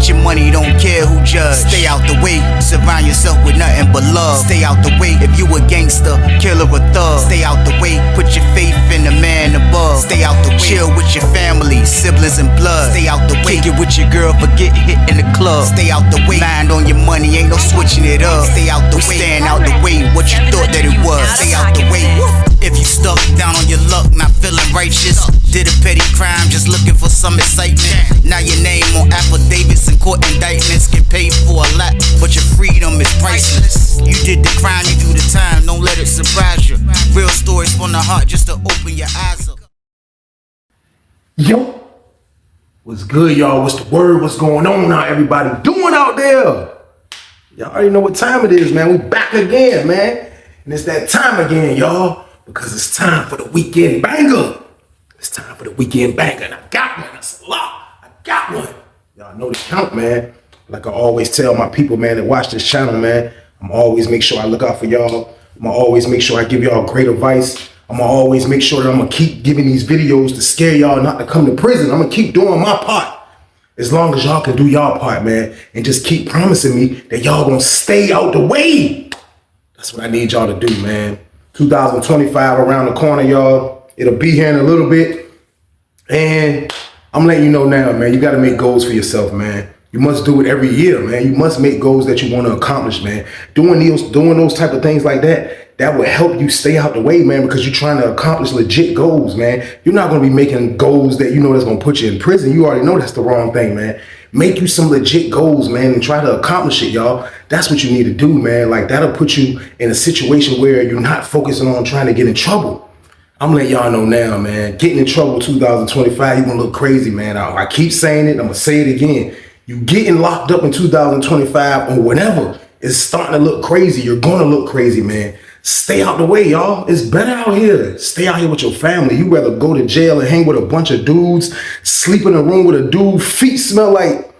Get your money, don't care who judge. Stay out the way, surround yourself with nothing but love. Stay out the way, if you a gangster, killer or thug. Stay out the way, put your faith in the man above. Stay out the way, chill with your family, siblings and blood. Stay out the way, kick it with your girl, forget hit in the club. Stay out the way, mind on your money, ain't no switching it up. Stay out the way, stand out the way, what you thought that it was. Stay out the way. If you stuck down on your luck, not feeling righteous, did a petty crime, just looking for some excitement. Now your name on affidavits and court indictments, get paid for a lot, but your freedom is priceless. You did the crime, you do the time, don't let it surprise you. Real stories from the heart, just to open your eyes up. Yo, what's good, y'all? What's the word? What's going on now? Everybody doing out there? Y'all already know what time it is, man. We back again, man. And it's that time again, y'all, because it's time for the weekend banger. It's time for the weekend banger, and I got one. That's a lot. I got one. Y'all know the count, man. Like I always tell my people, man, that watch this channel, man, I'm always make sure I look out for y'all. I'm gonna always make sure I give y'all great advice. I'm gonna always make sure that I'm gonna keep giving these videos to scare y'all not to come to prison. I'm gonna keep doing my part. As long as y'all can do y'all part, man, and just keep promising me that y'all gonna stay out the way. That's what I need y'all to do, man. 2025 around the corner, y'all. It'll be here in a little bit. And I'm letting you know now, man, you gotta make goals for yourself, man. You must do it every year, man. You must make goals that you want to accomplish, man. Doing those type of things like that will help you stay out the way, man, because you're trying to accomplish legit goals, man. You're not going to be making goals that you know that's going to put you in prison. You already know that's the wrong thing, man. Make you some legit goals, man, and try to accomplish it, y'all. That's what you need to do, man. Like, that'll put you in a situation where you're not focusing on trying to get in trouble. I'm letting y'all know now, man. Getting in trouble 2025, you're going to look crazy, man. I keep saying it. I'm going to say it again. You getting locked up in 2025 or whatever is starting to look crazy. You're going to look crazy, man. Stay out the way, y'all. It's better out here. Stay out here with your family. You rather go to jail and hang with a bunch of dudes, sleep in a room with a dude, feet smell like...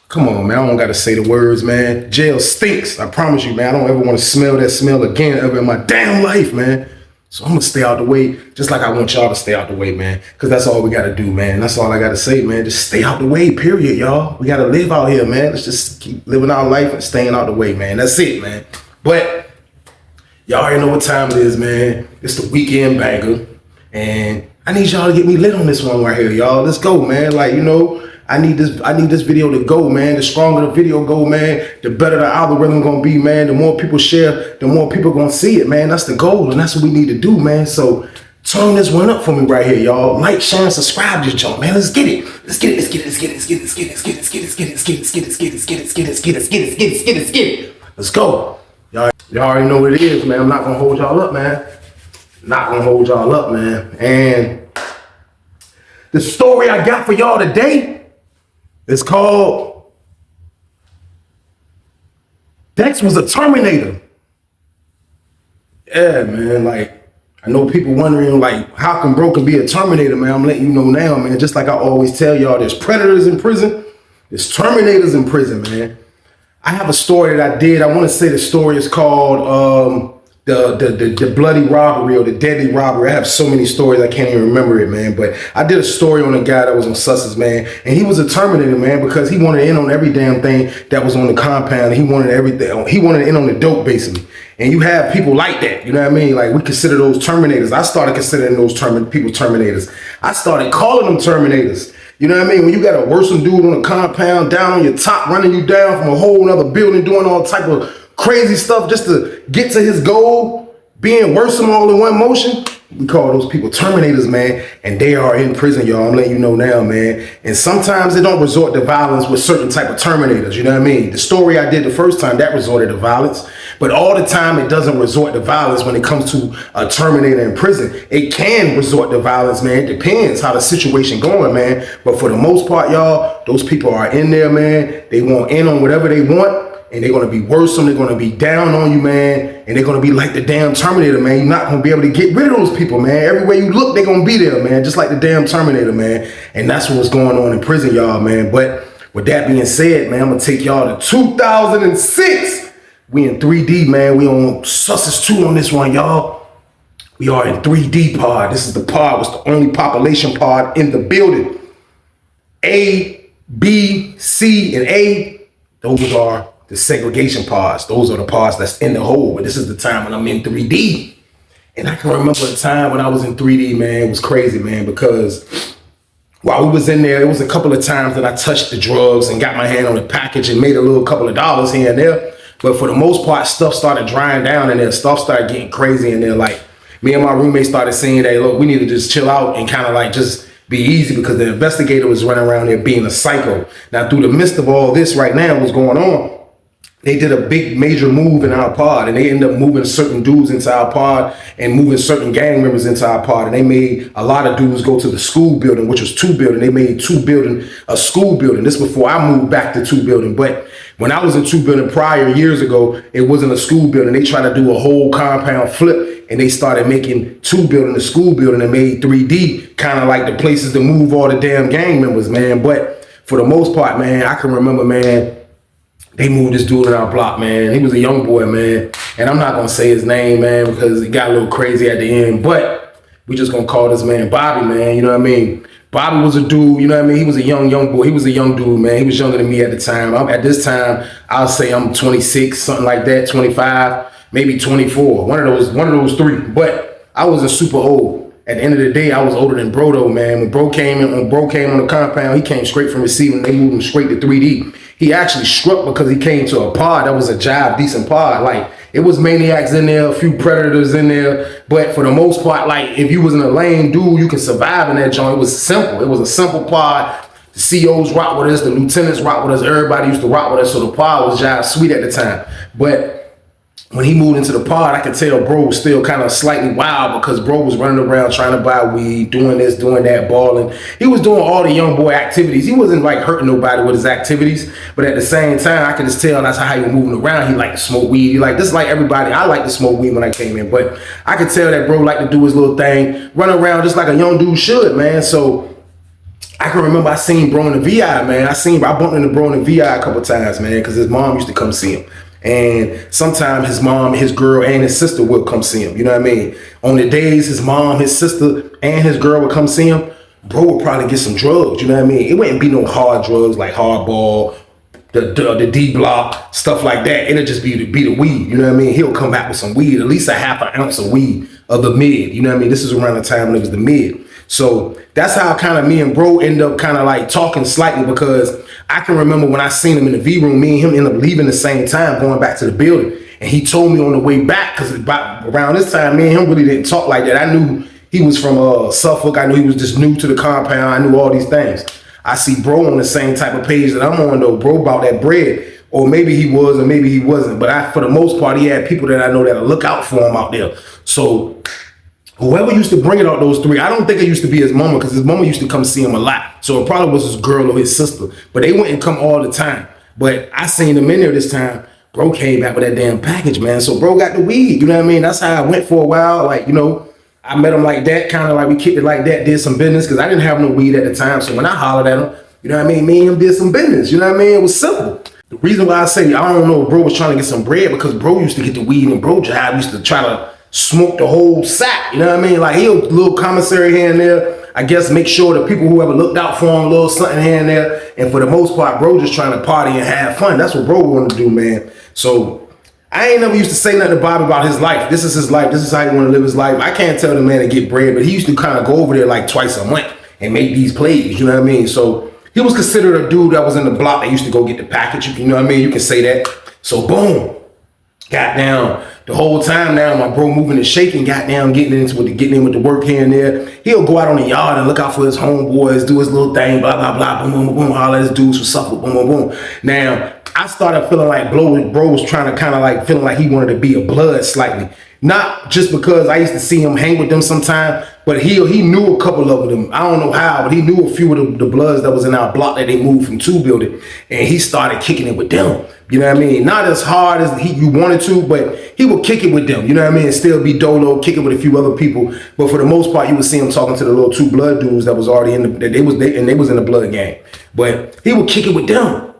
Come on, man. I don't got to say the words, man. Jail stinks. I promise you, man. I don't ever want to smell that smell again ever in my damn life, man. So I'm going to stay out the way just like I want y'all to stay out the way, man. Because that's all we got to do, man. That's all I got to say, man. Just stay out the way, period, y'all. We got to live out here, man. Let's just keep living our life and staying out the way, man. That's it, man. But y'all already know what time it is, man. It's the weekend banger. And I need y'all to get me lit on this one right here, y'all. Let's go, man. Like, you know, I need this video to go, man. The stronger the video go, man, the better the algorithm gonna be, man. The more people share, the more people gonna see it, man. That's the goal, and that's what we need to do, man. So turn this one up for me right here, y'all. Like, share, and subscribe to this junk, man. Let's get it. Let's get it. Let's get it. Let's get it. Let's get it. Let's get it. Let's get it. Let's get it. Let's get it. Let's get it. Let's get it. Let's get it. Let's get it. Let's get it. Let's get it. Let's get it. Let's get it. Let's go. Y'all already know what it is, man. I'm not gonna hold y'all up, man. Not gonna hold y'all up, man. And the story I got for y'all today, it's called Dex Was a Terminator. Yeah, man, like, I know people wondering, like, how can Bro can be a Terminator, man? I'm letting you know now, man. Just like I always tell y'all, there's predators in prison, there's Terminators in prison, man. I have a story that I did. I want to say the story is called the bloody robbery or the deadly robbery. I have so many stories I can't even remember it, man. But I did a story on a guy that was on Sussex, man, and he was a Terminator, man, because he wanted in on every damn thing that was on the compound. He wanted everything. He wanted in on the dope, basically. And you have people like that, you know what I mean? Like, we consider those Terminators. I started considering those people Terminators. I started calling them Terminators. You know what I mean? When you got a worsen dude on the compound, down on your top, running you down from a whole nother building, doing all type of crazy stuff just to get to his goal, being worse than all in one motion, we call those people Terminators, man, and they are in prison, y'all. I'm letting you know now, man. And sometimes they don't resort to violence with certain type of Terminators, you know what I mean? The story I did the first time, that resorted to violence, but all the time it doesn't resort to violence when it comes to a Terminator in prison. It can resort to violence, man. It depends how the situation going, man. But for the most part, y'all, those people are in there, man. They want in on whatever they want. And they're going to be worrisome, they're going to be down on you, man. And they're going to be like the damn Terminator, man. You're not going to be able to get rid of those people, man. Everywhere you look, they're going to be there, man. Just like the damn Terminator, man. And that's what's going on in prison, y'all, man. But with that being said, man, I'm going to take y'all to 2006. We in 3D, man. We on Sussex 2 on this one, y'all. We are in 3D pod. This is the pod. It's the only population pod in the building. B, C, and A, those are the segregation pods. Those are the pods that's in the hole. But this is the time when I'm in 3D. And I can remember a time when I was in 3D, man. It was crazy, man, because while we was in there, it was a couple of times that I touched the drugs and got my hand on the package and made a little couple of dollars here and there. But for the most part, stuff started drying down in there. Stuff started getting crazy in there. Like, me and my roommate started saying that, look, we need to just chill out and kind of like just be easy, because the investigator was running around there being a psycho. Now, through the midst of all this right now, what's going on, they did a big major move in our pod, and they ended up moving certain dudes into our pod and moving certain gang members into our pod. And they made a lot of dudes go to the school building, which was 2 building. They made 2 building a school building. This before I moved back to 2 building. But when I was in 2 building prior years ago, it wasn't a school building. They tried to do a whole compound flip, and they started making 2 building a school building and made 3D kind of like the places to move all the damn gang members, man. But for the most part, man, I can remember, man, they moved this dude in our block, man. He was a young boy, man. And I'm not going to say his name, man, because it got a little crazy at the end. But we just going to call this man Bobby, man. You know what I mean? Bobby was a dude, you know what I mean? He was a young boy. He was a young dude, man. He was younger than me at the time. At this time, I'll say I'm 26, something like that, 25, maybe 24. One of those 3. But I wasn't super old. At the end of the day, I was older than Bro, though, man. When Bro came on the compound, he came straight from receiving. They moved him straight to 3D. He actually struck because he came to a pod that was a decent pod. Like, it was maniacs in there, a few predators in there. But for the most part, like, if you was in a lame dude, you can survive in that joint. It was simple. It was a simple pod. The COs rock with us. The lieutenants rock with us. Everybody used to rock with us. So the pod was jive sweet at the time. But when he moved into the pod, I could tell Bro was still kind of slightly wild, because Bro was running around trying to buy weed, doing this, doing that, balling. He was doing all the young boy activities. He wasn't like hurting nobody with his activities, but at the same time, I could just tell that's how he was moving around. He liked to smoke weed. He like, this is like everybody. I like to smoke weed when I came in, but I could tell that Bro liked to do his little thing, run around just like a young dude should, man. So I can remember I seen Bro in the VI, man. I bumped into Bro in the VI a couple times, man, because his mom used to come see him. And sometimes his mom, his girl, and his sister would come see him. You know what I mean? On the days his mom, his sister, and his girl would come see him, Bro would probably get some drugs. You know what I mean? It wouldn't be no hard drugs like hardball, the D block, stuff like that. It'll just be the weed. You know what I mean? He'll come back with some weed, at least a half an ounce of weed of the mid. You know what I mean? This is around the time when it was the mid. So that's how kind of me and Bro end up kind of like talking slightly, because I can remember when I seen him in the V room, me and him end up leaving the same time, going back to the building. And he told me on the way back, because around this time, me and him really didn't talk like that. I knew he was from Suffolk. I knew he was just new to the compound. I knew all these things. I see Bro on the same type of page that I'm on, though. Bro bought that bread. Or maybe he was, or maybe he wasn't. But for the most part, he had people that I know that'll look out for him out there. So whoever used to bring it out, those 3, I don't think it used to be his mama, because his mama used to come see him a lot. So it probably was his girl or his sister. But they wouldn't come all the time. But I seen them in there this time. Bro came back with that damn package, man. So Bro got the weed, you know what I mean? That's how I went for a while. Like, you know, I met him like that, kind of like we kicked it like that, did some business, because I didn't have no weed at the time. So when I hollered at him, you know what I mean? Me and him did some business, you know what I mean? It was simple. The reason why I say I don't know if Bro was trying to get some bread, because Bro used to get the weed, and Bro job used to try to smoke the whole sack, you know what I mean? Like, he a little commissary here and there. I guess make sure the people who ever looked out for him, a little something here and there. And for the most part, Bro just trying to party and have fun. That's what Bro wanted to do, man. So I ain't never used to say nothing to Bobby about his life. This is his life. This is how he want to live his life. I can't tell the man to get bread, but he used to kind of go over there like twice a month and make these plays, you know what I mean? So he was considered a dude that was in the block that used to go get the package, you know what I mean? You can say that. So boom, got down. The whole time now, my bro moving and shaking, goddamn, getting in with the work here and there. He'll go out on the yard and look out for his homeboys, do his little thing, blah, blah, blah, boom, boom, boom, boom, all his dudes from Suffolk, boom, boom, boom. Now, I started feeling like bro was trying to kind of like feeling like he wanted to be a blood slightly. Not just because I used to see him hang with them sometime, but he knew a couple of them. I don't know how, but he knew a few of the bloods that was in our block that they moved from 2 building, and he started kicking it with them. You know what I mean? Not as hard as you wanted to, but he would kick it with them. You know what I mean? And still be dolo, kick it with a few other people. But for the most part, you would see him talking to the little 2 blood dudes that was already in they was in the blood gang. But he would kick it with them,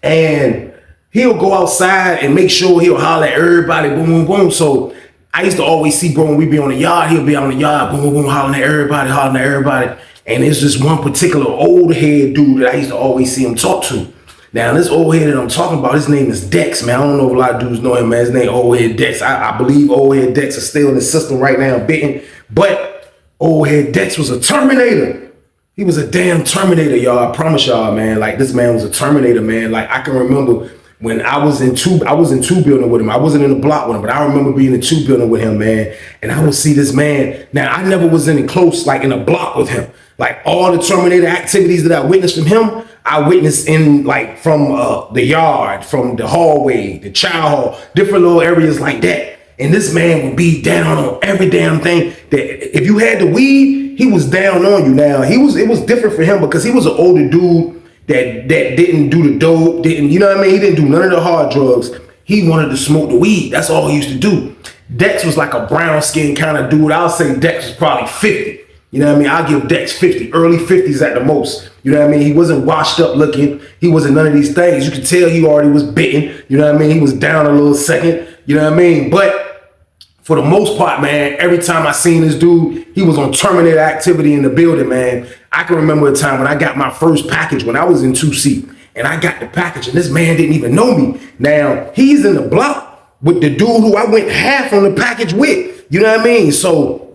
and he'll go outside and make sure he'll holler at everybody, boom, boom, boom. So I used to always see bro when we be on the yard, he'll be on the yard, boom, boom, boom, hollering at everybody. And there's this one particular old head dude that I used to always see him talk to. Now, this old head that I'm talking about, his name is Dex, man. I don't know if a lot of dudes know him, man. His name Old Head Dex. I believe Old Head Dex is still in the system right now, bitten. But Old Head Dex was a Terminator. He was a damn Terminator, y'all. I promise y'all, man. Like, this man was a Terminator, man. Like, I can remember when I was in two building with him. I wasn't in the block with him, but I remember being in two building with him, man. And I would see this man. Now, I never was in close, like in a block with him. Like, all the Terminator activities that I witnessed from him, I witnessed in like from the yard, from the hallway, the child hall, different little areas like that. And this man would be down on every damn thing. That if you had the weed, he was down on you. Now it was different for him because he was an older dude that didn't do the dope, you know what I mean? He didn't do none of the hard drugs. He wanted to smoke the weed. That's all he used to do. Dex was like a brown skin kind of dude. I'll say Dex was probably 50. You know what I mean? I'll give Dex 50, early 50s at the most. You know what I mean? He wasn't washed up looking. He wasn't none of these things. You could tell he already was bitten. You know what I mean? He was down a little second. You know what I mean? But for the most part, man, every time I seen this dude, he was on Terminator activity in the building, man. I can remember a time when I got my first package when I was in 2C. And I got the package and this man didn't even know me. Now, he's in the block with the dude who I went half on the package with. You know what I mean? So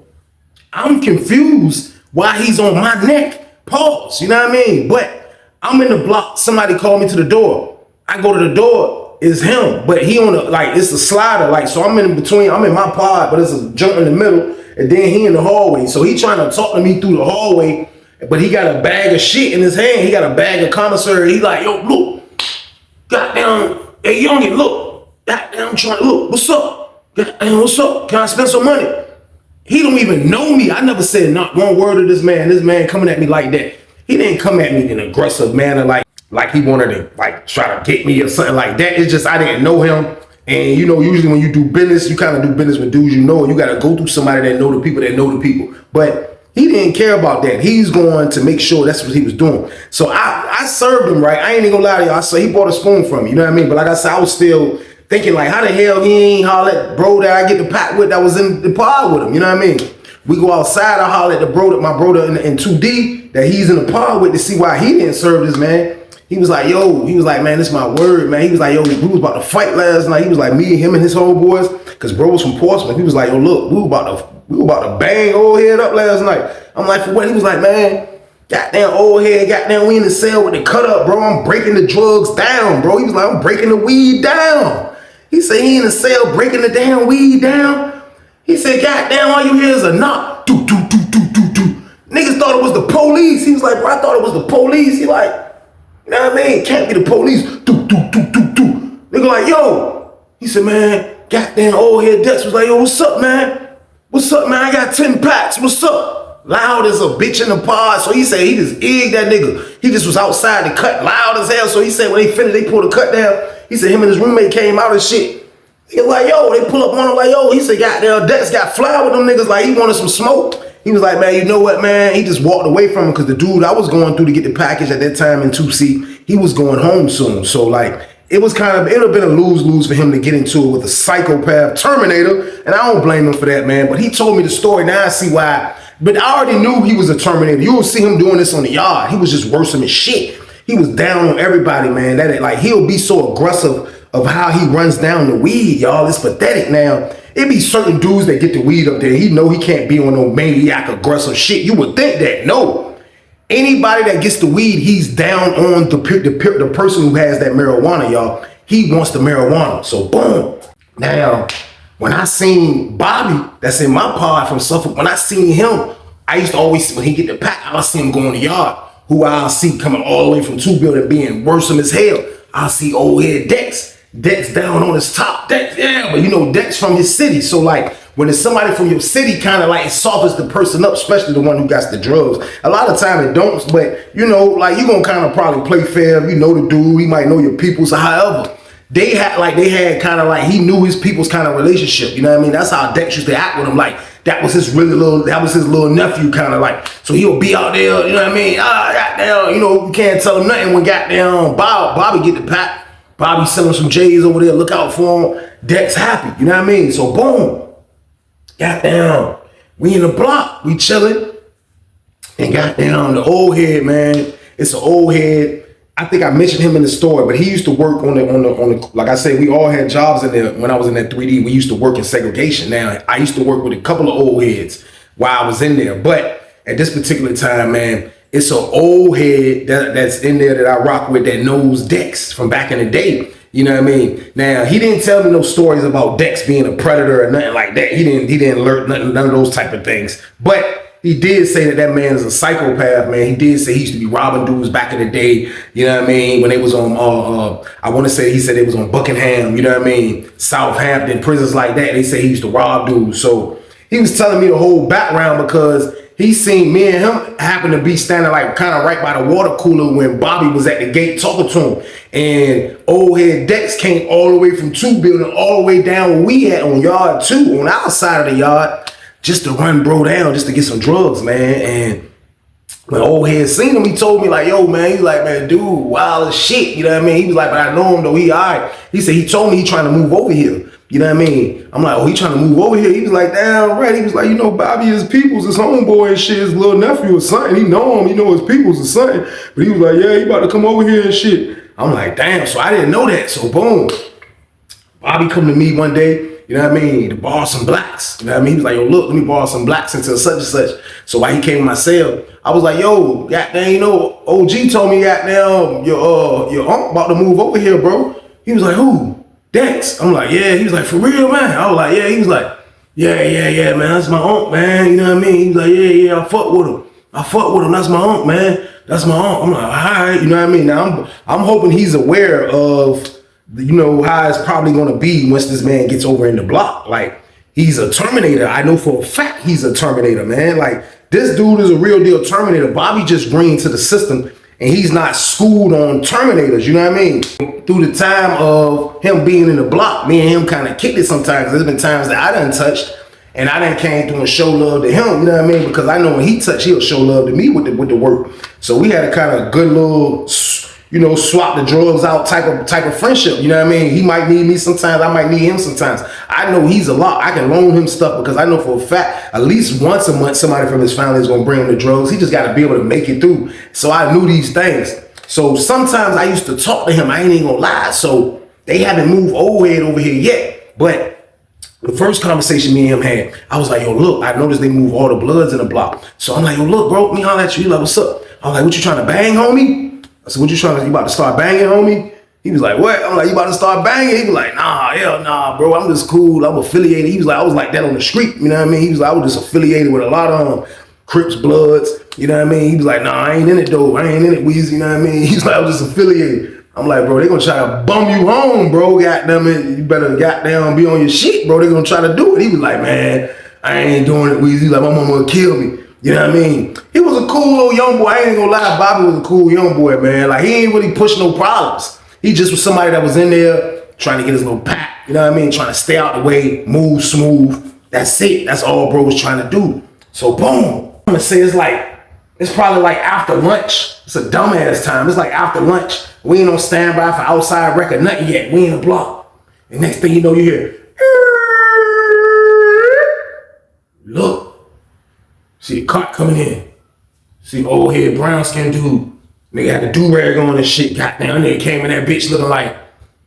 I'm confused why he's on my neck. Pause, you know what I mean? But I'm in the block. Somebody called me to the door. I go to the door. It's him. But he on the, like, it's a slider. Like, so I'm in between. I'm in my pod, but it's a jump in the middle. And then he in the hallway. So he trying to talk to me through the hallway. But he got a bag of shit in his hand. He got a bag of commissary. He like, yo, look. Goddamn. Hey, youngin, look. Goddamn, I'm trying to look. What's up? Goddamn, what's up? Can I spend some money? He don't even know me. I never said not one word to this man. This man coming at me like that. He didn't come at me in an aggressive manner like he wanted to like try to get me or something like that. It's just I didn't know him. And you know, usually when you do business, you kind of do business with dudes you know. You got to go through somebody that know the people that know the people. But he didn't care about that. He's going to make sure that's what he was doing. So I served him right. I ain't even gonna lie to y'all. So he bought a spoon from me. You know what I mean? But like I said, I was still thinking like, how the hell he ain't holler at bro that I get the pack with that was in the pod with him, you know what I mean? We go outside, I holler at the bro, my brother in 2D that he's in the pod with to see why he didn't serve this man. He was like, yo, he was like, man, this is my word, man. He was like, yo, we was about to fight last night. He was like, me, him and his homeboys, because bro was from Portsmouth. He was like, yo, look, we were about to bang old head up last night. I'm like, for what? He was like, man, goddamn old head, goddamn, we in the cell with the cut up, bro. I'm breaking the drugs down, bro. He was like, I'm breaking the weed down. He said he in the cell breaking the damn weed down. He said, goddamn, all you hear is a knock. Do, do, do, do, do, do. Niggas thought it was the police. He was like, bro, I thought it was the police. He like, you know what I mean? Can't be the police. Do, do, do, do, do. Nigga like, yo. He said, man, goddamn old head Dex was like, yo, what's up, man? What's up, man? I got 10 packs. What's up? Loud as a bitch in the pod. So he said he just egged that nigga. He just was outside the cut loud as hell. So he said when they finished, they pulled the cut down. He said him and his roommate came out and shit. He was like, yo, they pull up on him like, yo. He said, goddamn, Dex got fly with them niggas like he wanted some smoke. He was like, man, you know what, man? He just walked away from him because the dude I was going through to get the package at that time in 2C, he was going home soon. So like, it would have been a lose-lose for him to get into it with a psychopath Terminator. And I don't blame him for that, man. But he told me the story. Now I see why. But I already knew he was a Terminator. You will see him doing this on the yard. He was just worse than his shit. He was down on everybody, man. That like he'll be so aggressive of how he runs down the weed, y'all. It's pathetic. Now, it be certain dudes that get the weed up there. He know he can't be on no maniac aggressive shit. You would think that. No. Anybody that gets the weed, he's down on the person who has that marijuana, y'all. He wants the marijuana. So boom. Now, when I seen Bobby, that's in my pod from Suffolk, when I seen him, I used to always, when he get the pack, I'll see him go in the yard. Who I'll see coming all the way from 2 building being worse than as hell. I'll see old head Dex. Dex down on his top. Dex, yeah, but you know, Dex from his city. So like, when it's somebody from your city, kind of like it softens the person up, especially the one who got the drugs. A lot of time it don't, but you know, like you gonna kind of probably play fair. You know the dude, he might know your people. So however, they had kind of like, he knew his people's kind of relationship. You know what I mean? That's how Dex used to act with him. Like, that was his little nephew kind of like. So he'll be out there, you know what I mean? Goddamn, you know, you can't tell him nothing when goddamn Bobby get the pack. Bobby selling some J's over there, look out for him. Dex happy, you know what I mean? So boom, goddamn, we in the block, we chilling. And goddamn, the old head, man, it's an old head. I think I mentioned him in the story, but he used to work on the like I said, we all had jobs in there when I was in that 3D. We used to work in segregation. Now, I used to work with a couple of old heads while I was in there. But at this particular time, man, it's an old head that's in there that I rock with that knows Dex from back in the day. You know what I mean? Now, he didn't tell me no stories about Dex being a predator or nothing like that. He didn't learn none of those type of things. But he did say that man is a psychopath, man. He did say he used to be robbing dudes back in the day. You know what I mean? When they was on, I want to say he said it was on Buckingham. You know what I mean? Southampton, prisons like that. They say he used to rob dudes. So he was telling me the whole background because he seen me and him happen to be standing like kind of right by the water cooler when Bobby was at the gate talking to him. And old head Dex came all the way from 2 building all the way down where we at on yard 2 on our side of the yard just to run bro down just to get some drugs, man. And when old head seen him, he told me like, yo, man, he's like, man, dude, wild as shit. You know what I mean? He was like, but I know him though, he all right. He said, he told me he trying to move over here. You know what I mean? I'm like, oh, he trying to move over here? He was like, damn right. He was like, you know, Bobby is people's, his homeboy and shit, his little nephew or something. He know him, he know his people's or something. But he was like, yeah, he about to come over here and shit. I'm like, damn, so I didn't know that. So boom, Bobby come to me one day, you know what I mean, to borrow some blacks. You know what I mean? He was like, yo, look, let me borrow some blacks until such and such. So while he came to my cell, I was like, yo, goddamn, you know, OG told me goddamn, your uncle about to move over here, bro. He was like, who? Dex. I'm like, yeah. He was like, for real, man? I was like, yeah. He was like, yeah, man, that's my uncle, man. You know what I mean? He was like, yeah, I fuck with him. That's my uncle, man. That's my uncle. I'm like, all right, you know what I mean? Now, I'm hoping he's aware of, you know, how it's probably going to be once this man gets over in the block. Like, he's a Terminator. I know for a fact he's a Terminator, man. Like, this dude is a real deal Terminator. Bobby just green to the system, and he's not schooled on Terminators, you know what I mean? Through the time of him being in the block, me and him kind of kicked it sometimes. There's been times that I done touched, and I done came through and show love to him, you know what I mean? Because I know when he touch, he'll show love to me with the work. So we had a kind of good little, you know, swap the drugs out type of friendship, you know what I mean? He might need me sometimes, I might need him sometimes. I know he's a lot. I can loan him stuff because I know for a fact, at least once a month, somebody from his family is gonna bring him the drugs. He just gotta be able to make it through. So I knew these things. So sometimes I used to talk to him, I ain't even gonna lie. So they haven't moved old head over here yet, but the first conversation me and him had, I was like, yo, look, I noticed they move all the bloods in the block. So I'm like, yo, look, bro, let me holler at you. He like, what's up? I was like, what you trying to bang, homie? I said, what you about to start banging, homie? He was like, what? I'm like, you about to start banging? He was like, nah, hell nah, bro. I'm just cool. I'm affiliated. He was like, I was like that on the street. You know what I mean? He was like, I was just affiliated with a lot of Crips, Bloods. You know what I mean? He was like, nah, I ain't in it, though. I ain't in it, Weezy. You know what I mean? He's like, I was just affiliated. I'm like, bro, they gonna try to bum you home, bro. Goddamn it. You better goddamn be on your shit, bro. They gonna try to do it. He was like, man, I ain't doing it, Weezy. Like, my mama gonna kill me. You know what I mean? He was a cool little young boy. I ain't gonna lie, Bobby was a cool young boy, man. Like, he ain't really push no problems. He just was somebody that was in there trying to get his little pack. You know what I mean? Trying to stay out the way, move smooth. That's it. That's all bro was trying to do. So boom. I'm gonna say it's probably like after lunch. It's a dumbass time. It's like after lunch. We ain't on standby for outside record, nothing yet. We in the block. And next thing you know, you hear, look. See a cart coming in. See old head brown skinned dude. Nigga had the do-rag on and shit. Goddamn, nigga came in that bitch looking like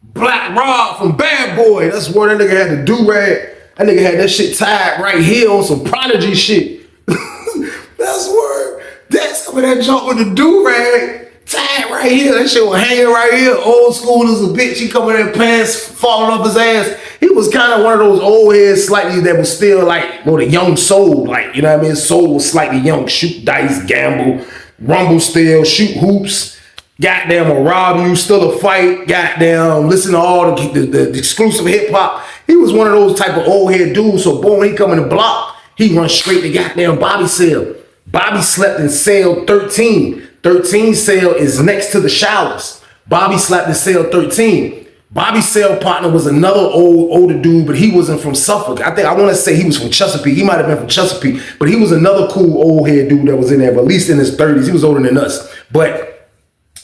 Black Rob from Bad Boy. That's where that nigga had the do-rag. That nigga had that shit tied right here on some Prodigy shit. That's where that's coming that jump with the do-rag. Tied right here. That shit was hanging right here. Old school as a bitch. He coming in pants falling off his ass. He was kind of one of those old heads slightly that was still like, well, the young soul. Like, you know what I mean? His soul was slightly young. Shoot dice, gamble, rumble still, shoot hoops. Goddamn, will rob you, still a fight. Goddamn, listen to all the exclusive hip hop. He was one of those type of old head dudes. So boom, he come in the block. He run straight to goddamn Bobby's cell. Bobby slept in cell 13. 13 cell is next to the showers. Bobby slept in cell 13. Bobby's cell partner was another older dude, but he wasn't from Suffolk. I want to say he was from Chesapeake. He might have been from Chesapeake, but he was another cool old head dude that was in there, but at least in his 30s. He was older than us. But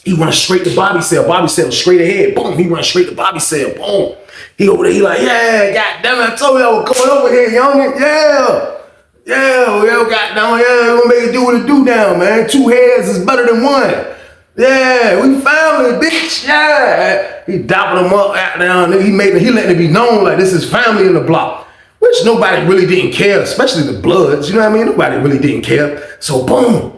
he went straight to Bobby's cell. Bobby's cell straight ahead. Boom. He went straight to Bobby's cell. Boom. He over there. He like, yeah, goddamn it. I told you I was coming over here, youngin'. Yeah. Yeah, goddamn, yeah, we're gonna make it do what it do now, man. 2 heads is better than 1. Yeah, we family, bitch. Yeah. He dopping them up, goddamn. He letting it be known like this is family in the block. Which nobody really didn't care, especially the Bloods. You know what I mean? Nobody really didn't care. So boom.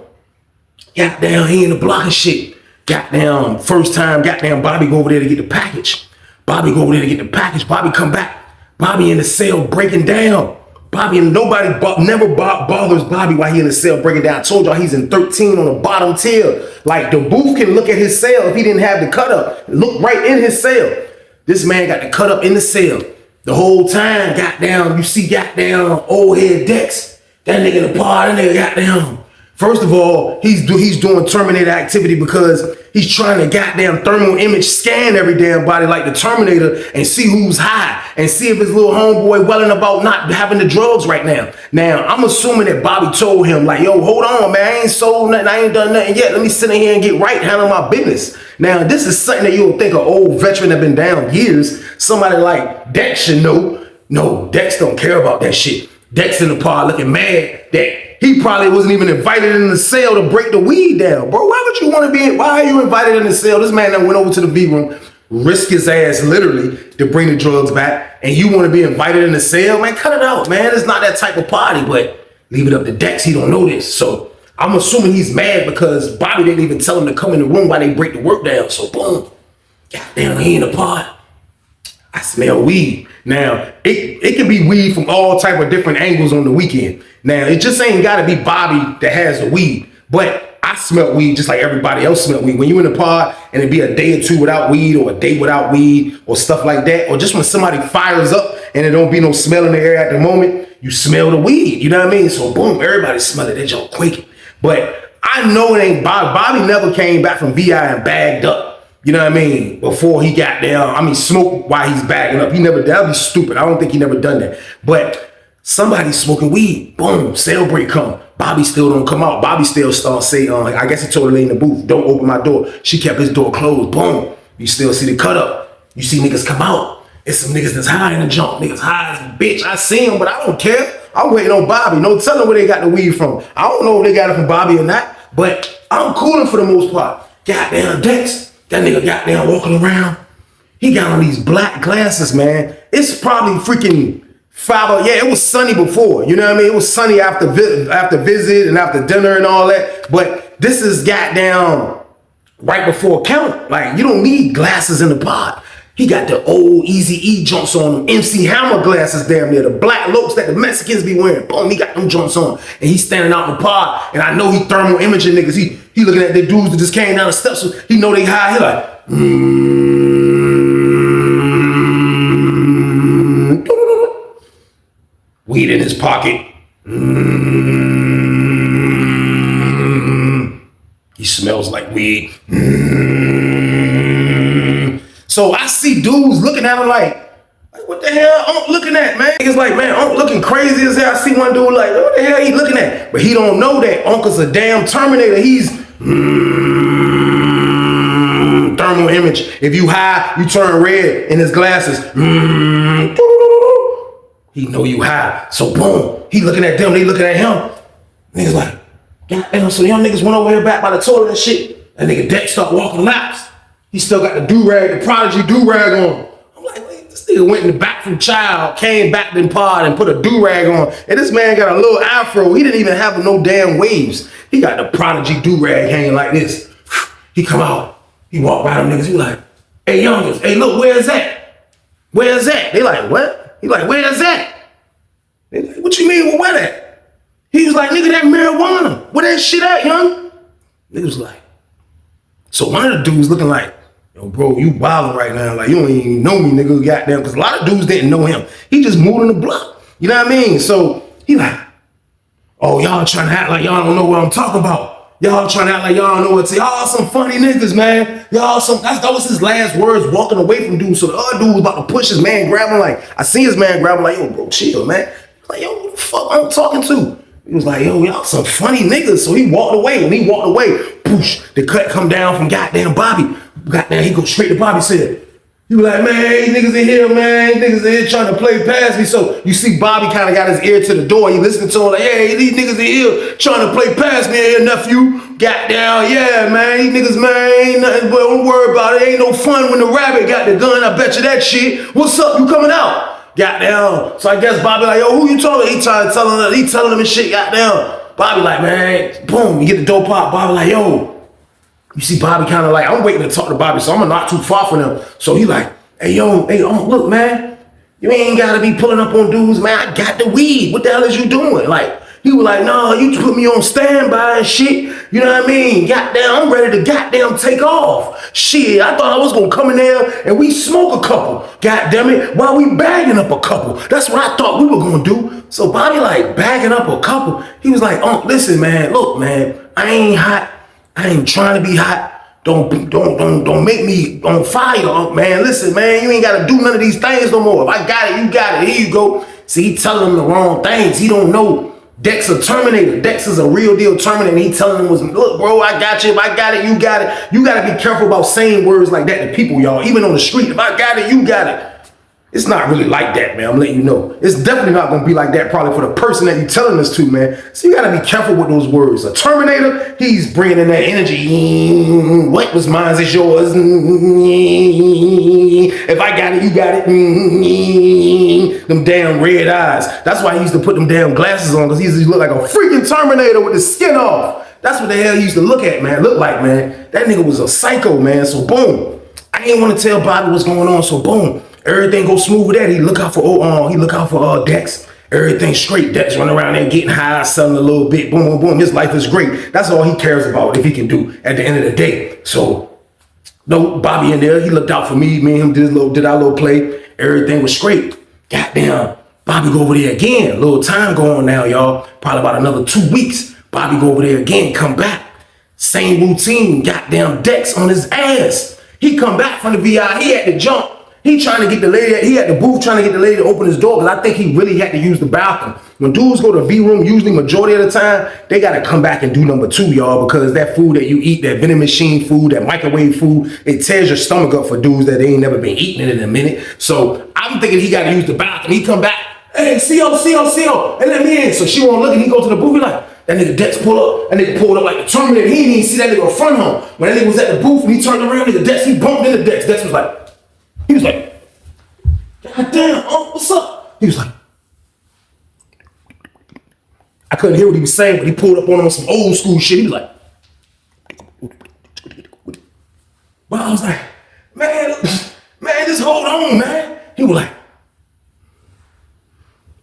Goddamn, he in the block and shit. Goddamn, first time, goddamn, Bobby go over there to get the package. Bobby go over there to get the package. Bobby come back. Bobby in the cell breaking down. Bobby and nobody never bothers Bobby while he in the cell breaking down. I told y'all he's in 13 on the bottom tier. Like the booth can look at his cell if he didn't have the cut up. Look right in his cell. This man got the cut up in the cell. The whole time, goddamn, you see goddamn old head Dex. That nigga in the pod, that nigga goddamn. First of all, he's doing Terminator activity because he's trying to goddamn thermal image scan every damn body like the Terminator and see who's high and see if his little homeboy welling about not having the drugs right now. Now, I'm assuming that Bobby told him like, yo, hold on, man, I ain't sold nothing, I ain't done nothing yet. Let me sit in here and get right, handle my business. Now, this is something that you'll think an old veteran that been down years, somebody like Dex should know. No, Dex don't care about that shit. Dex in the pod looking mad that he probably wasn't even invited in the cell to break the weed down. Bro, why would you want to be in? Why are you invited in the cell? This man that went over to the V room, risked his ass literally to bring the drugs back, and you want to be invited in the cell? Man, cut it out, man. It's not that type of party, but leave it up to Dex. He don't know this. So I'm assuming he's mad because Bobby didn't even tell him to come in the room while they break the work down. So boom, goddamn, he in the pod. I smell weed. Now, it can be weed from all type of different angles on the weekend. Now, it just ain't got to be Bobby that has the weed. But I smell weed just like everybody else smell weed. When you in the pod and it be a day or two without weed or a day without weed or stuff like that, or just when somebody fires up and there don't be no smell in the air at the moment, you smell the weed. You know what I mean? So boom, everybody smell it. They just quaking. But I know it ain't Bobby. Bobby never came back from VI and bagged up. You know what I mean? Before he got down, smoked while he's bagging up. He never, that'd be stupid. I don't think he never done that. But somebody's smoking weed. Boom, cell break come. Bobby still don't come out. Bobby still starts saying, I guess he told her in the booth, don't open my door. She kept his door closed. Boom. You still see the cut up. You see niggas come out. It's some niggas that's high in the jump. Niggas high as a bitch. I see them, but I don't care. I'm waiting on Bobby. No telling where they got the weed from. I don't know if they got it from Bobby or not, but I'm cooling for the most part. Goddamn Dex. That nigga got down walking around. He got on these black glasses, man. It's probably freaking 5. Yeah, it was sunny before. You know what I mean? It was sunny after visit and after dinner and all that. But this is goddamn right before count. Like, you don't need glasses in the pod. He got the old Easy-E jumps on them. MC Hammer glasses damn near. The black looks that the Mexicans be wearing. Boom, he got them jumps on. And he's standing out in the pod. And I know he thermal imaging niggas. He looking at the dudes that just came down the steps. So he know they high. He like, weed in his pocket. He smells like weed. So I see dudes looking at him like, what the hell Unc looking at, man? It's like, man, Unc looking crazy as hell. I see one dude like, what the hell he looking at? But he don't know that Unc is a damn Terminator. He's thermal image. If you high, you turn red in his glasses. He know you high. So boom, he looking at them, they looking at him. Niggas like, goddamn, so young niggas went over here back by the toilet and shit. That nigga Dex start walking laps. He still got the do-rag, the Prodigy do-rag on. I'm like, wait, this nigga went in the back from child, came back in pod and put a do-rag on. And this man got a little afro. He didn't even have no damn waves. He got the Prodigy do-rag hanging like this. He come out. He walk by them niggas. He like, hey, youngers, hey, look, where's that? Where's that? They like, what? He like, where's that? They like, what you mean, well, where that? He was like, nigga, that marijuana. Where that shit at, young? Niggas was like, so one of the dudes looking like, yo, bro, you wildin' right now. Like, you don't even know me, nigga, goddamn. Because a lot of dudes didn't know him. He just moved in the block. You know what I mean? So he like, oh, y'all trying to act like y'all don't know what I'm talking about. Y'all trying to act like y'all don't know what to say. Y'all some funny niggas, man. Y'all some, that was his last words walking away from dude. So the other dude was about to push his man, grab him like, I seen his man grab him like, yo, bro, chill, man. Like, yo, who the fuck I'm talking to? He was like, yo, y'all some funny niggas. So he walked away. When he walked away, poosh, the cut come down from goddamn Bobby. Goddamn, he go straight to Bobby, said, You like, man, these niggas in here, man. These niggas in here trying to play past me. So you see Bobby kind of got his ear to the door. He listening to him like, hey, these niggas in here trying to play past me here, nephew. Goddamn, yeah, man. These niggas, man, ain't nothing, but don't worry about it. Ain't no fun when the rabbit got the gun. I bet you that shit. What's up? You coming out? Goddamn. So I guess Bobby like, yo, who you talking? He telling him and shit, goddamn. Bobby like, man, boom, you get the door pop. Bobby like, yo. You see Bobby kind of like, I'm waiting to talk to Bobby, so I'm not too far from him. So he like, hey, look, man, you ain't got to be pulling up on dudes, man. I got the weed. What the hell is you doing? Like, he was like, nah, you put me on standby and shit. You know what I mean? Goddamn, I'm ready to goddamn take off. Shit, I thought I was going to come in there and we smoke a couple. Goddamn it, while we bagging up a couple. That's what I thought we were going to do. So Bobby like bagging up a couple. He was like, listen, man, look, man, I ain't hot. I ain't trying to be hot. Don't make me on fire, man. Listen, man, you ain't gotta do none of these things no more. If I got it, you got it. Here you go. See, he telling them the wrong things. He don't know Dex a Terminator. Dex is a real deal Terminator. He telling them was, look, bro, I got you. If I got it, you got it. You gotta be careful about saying words like that to people, y'all. Even on the street. If I got it, you got it. It's not really like that, man. I'm letting you know. It's definitely not going to be like that probably for the person that you're telling this to, man. So you got to be careful with those words. A Terminator, he's bringing in that energy. What was mine is yours. If I got it, you got it. Them damn red eyes. That's why he used to put them damn glasses on, because he used to look like a freaking Terminator with his skin off. That's what the hell he used to look like, man. That nigga was a psycho, man. So boom. I ain't want to tell Bobby what's going on, so boom. Everything goes smooth with that. He look out for Dex. Everything straight. Dex running around there getting high, selling a little bit. Boom, boom, boom. His life is great. That's all he cares about if he can do at the end of the day. So, no, Bobby in there, he looked out for me. Me and him did our little play. Everything was straight. Goddamn, Bobby go over there again. A little time going now, y'all. Probably about another 2 weeks. Bobby go over there again, come back. Same routine. Goddamn Dex on his ass. He come back from the VI. He had to jump. He trying to get the lady, he had the booth trying to get the lady to open his door, because I think he really had to use the bathroom. When dudes go to V room, usually majority of the time, they got to come back and do number 2, y'all, because that food that you eat, that vending machine food, that microwave food, it tears your stomach up for dudes that they ain't never been eating it in a minute. So I'm thinking he got to use the bathroom. He come back, hey, CO, and let me in. So she won't look, and he go to the booth, he like, that nigga Dex pull up, that nigga pulled up like the Terminator. He didn't even see that nigga in front of him. When that nigga was at the booth and he turned around, nigga Dex, he bumped into Dex. Dex was like, God damn, what's up? He was like, I couldn't hear what he was saying, but he pulled up on him on some old school shit. He was like, but I was like, man, just hold on, man. He was like,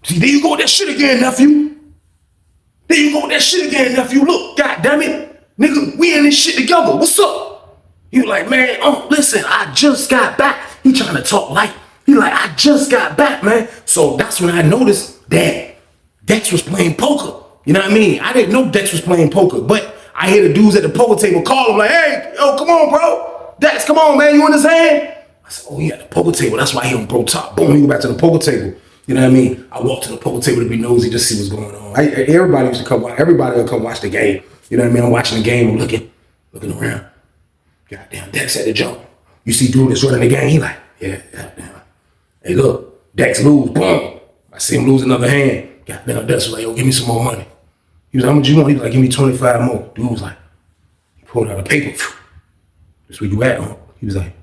see, there you go with that shit again, nephew. There you go with that shit again, nephew. Look, God damn it, nigga, we in this shit together. What's up? He was like, man, listen, I just got back. He trying to talk like, he like, I just got back, man. So that's when I noticed that Dex was playing poker. You know what I mean? I didn't know Dex was playing poker, but I hear the dudes at the poker table call him like, hey, yo, come on, bro. Dex, come on, man. You in his hand? I said, oh, he at the poker table. That's why he on bro top. Boom, he go back to the poker table. You know what I mean? I walked to the poker table to be nosy, just see what's going on. Everybody used to come watch. Everybody would come watch the game. You know what I mean? I'm watching the game. I'm looking around. Goddamn, Dex had to jump. You see dude that's running the game. He like, yeah, goddamn. Hey, look, Dex lose, boom. I see him lose another hand. Goddamn, Dex was like, yo, give me some more money. He was like, how much you want? He was like, give me 25 more. Dude was like, he pulled out a paper. That's where you at, huh? He was like,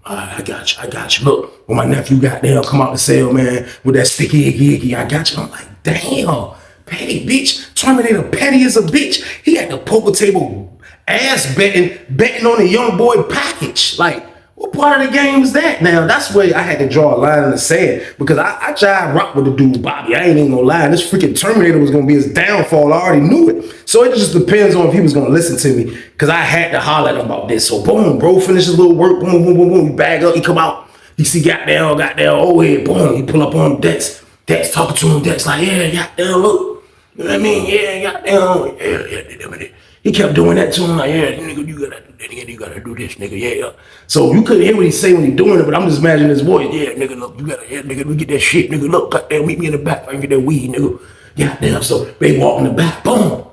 all right, I got you. Look, when my nephew got there, come out the cell, man, with that sticky icky, I got you. I'm like, damn, petty bitch. Terminator petty as a bitch. He had the poker table ass betting on a young boy package. Like, what part of the game is that? Now, that's where I had to draw a line in the sand, because I tried rock with the dude, Bobby. I ain't even gonna lie. This freaking Terminator was gonna be his downfall. I already knew it. So it just depends on if he was gonna listen to me, because I had to holler at him about this. So boom, bro, finish his little work. Boom, boom, boom, boom. He bag up. He come out. He see goddamn, oh head. Boom. He pull up on Dex. Dex talking to him. Dex like, yeah, goddamn, look. You know what I mean? Yeah, goddamn. Yeah. He kept doing that to him, like, yeah, nigga, you gotta do that, nigga, you gotta do this, nigga, yeah. So you couldn't hear what he say when he doing it, but I'm just imagining his voice. Yeah, nigga, look, you gotta, yeah, nigga, we get that shit, nigga, look, goddamn, meet me in the back, I can get that weed, nigga. Goddamn, so they walk in the back, boom.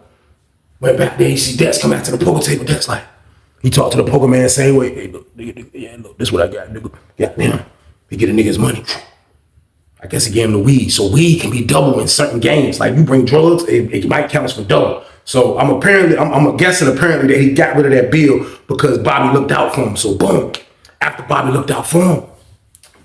Went back there, you see Dex come out to the poker table, Dex like, He talked to the poker man same way. Hey, look, yeah, look, this is what I got, nigga. Yeah, damn. He get a nigga's money. I guess he gave him the weed. So weed can be double in certain games. Like you bring drugs, it might count for double. So I'm guessing apparently that he got rid of that bill because Bobby looked out for him. So boom, after Bobby looked out for him,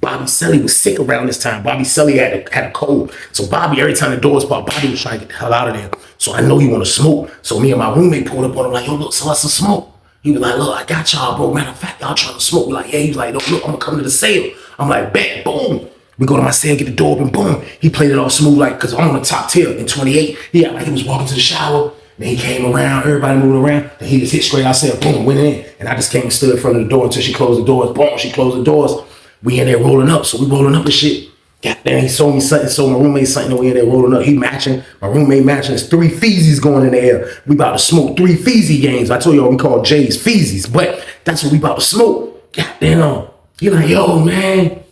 Bobby Selly was sick around this time. Bobby Selly had a cold. So Bobby, every time the doors popped, Bobby was trying to get the hell out of there. So I know he want to smoke. So me and my roommate pulled up on him like, yo, look, so let's smoke. He was like, look, I got y'all, bro. Matter of fact, y'all trying to smoke. We like, yeah. He was like, look, I'm gonna come to the sale. I'm like, bet, boom. We go to my cell, get the door open, boom. He played it all smooth, like, cause I'm on the top tier in 28. He act like he was walking to the shower. Then he came around, everybody moving around. Then he just hit straight outside, boom, went in. And I just came and stood in front of the door until she closed the doors. Boom, she closed the doors. We in there rolling up, so we rolling up and shit. Goddamn, he sold me something, sold my roommate something, and we in there rolling up. He matching, my roommate matching. There's 3 Feezies going in the air. We about to smoke 3 Feezy games. I told y'all we call J's Feezies, but that's what we about to smoke. Goddamn. He like, yo, man.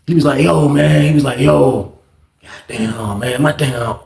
He was like, yo, man. He was like, yo. Goddamn, man. My damn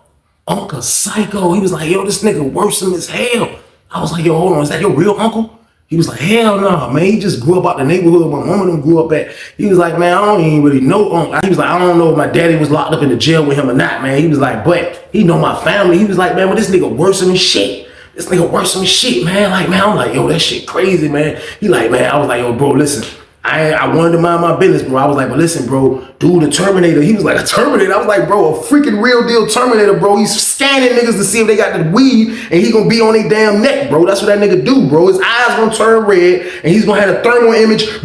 uncle psycho. He was like, yo, this nigga worrisome as hell. I was like, yo, hold on. Is that your real uncle? He was like, hell no, man. He just grew up out the neighborhood my mom and them grew up at. He was like, man, I don't even really know uncle. He was like, I don't know if my daddy was locked up in the jail with him or not, man. He was like, but he know my family. He was like, man, but this nigga worse than shit. This nigga worse than shit, man. Like, man, I'm like, yo, that shit crazy, man. He like, man, I was like, yo, bro, listen. I wanted to mind my business, bro. I was like, but listen, bro, dude, the Terminator. He was like, a Terminator? I was like, bro, a freaking real deal Terminator, bro. He's scanning niggas to see if they got the weed, and he gonna be on their damn neck, bro. That's what that nigga do, bro. His eyes gonna turn red, and he's gonna have a thermal image. Yes,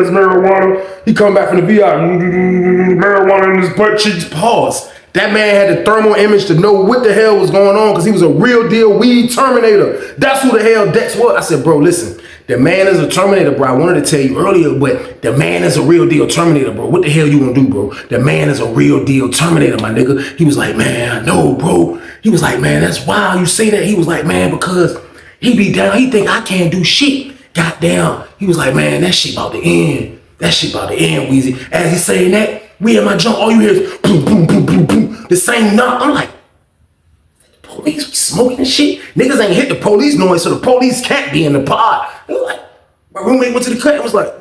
marijuana. He come back from the VI. Marijuana in his butt cheeks. Pause. That man had the thermal image to know what the hell was going on because he was a real deal weed Terminator. That's who the hell Dex was. I said, bro, listen, the man is a Terminator, bro. I wanted to tell you earlier, but the man is a real deal Terminator, bro. What the hell you gonna do, bro? The man is a real deal Terminator, my nigga. He was like, man, I know, bro. He was like, man, that's wild you say that. He was like, man, because he be down, he think I can't do shit. Goddamn. He was like, man, that shit about to end. That shit about to end, Weezy. As he's saying that, we in my junk, all you hear is boom, boom, boom, boom, boom. The same knock. I'm like, police, we smoking and shit. Niggas ain't hit the police noise, so the police can't be in the pod. He was like, my roommate went to the cut and was like,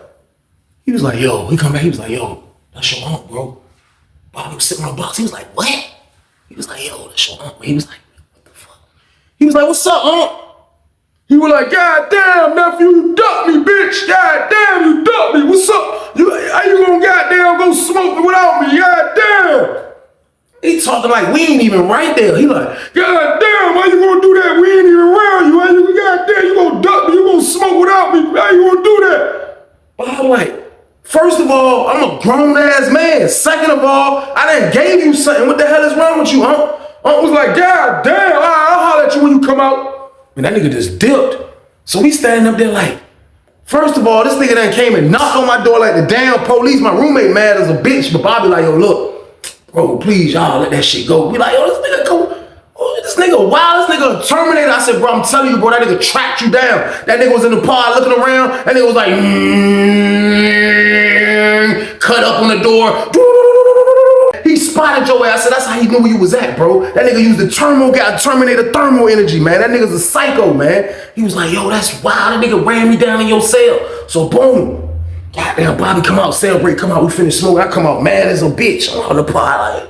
he was like, yo, he come back, he was like, yo, that's your aunt, bro. Bobby was sitting on the box. He was like, what? He was like, yo, that's your aunt. He was like, what the fuck? He was like, what's up, aunt? He was like, God damn, nephew, you ducked me, bitch. God damn, you ducked me. What's up? How you gonna goddamn go smoking without me? God damn. He talking like we ain't even right there. He like, God damn, how you gonna do that? We ain't even around you. How you, goddamn, you gonna duck me? You gonna smoke without me? How you gonna do that? But I'm like, first of all, I'm a grown ass man. Second of all, I done gave you something. What the hell is wrong with you, huh? Unc was like, God damn, I'll holler at you when you come out. And that nigga just dipped. So we standing up there like, first of all, this nigga done came and knocked on my door like the damn police. My roommate mad as a bitch, but Bobby like, yo, look, bro, please, y'all let that shit go. We like, yo, this nigga go, oh, this nigga wild, this nigga a Terminator. I said, bro, I'm telling you, bro, that nigga tracked you down. That nigga was in the pod looking around. That nigga was like, cut up on the door. He spotted your ass. I said, that's how he knew where you was at, bro. That nigga used the Terminator thermal energy, man. That nigga's a psycho, man. He was like, yo, that's wild. That nigga ran me down in your cell. So boom. Goddamn, Bobby come out, cell break, come out, we finish smoking. I come out mad as a bitch. I'm on the pod like,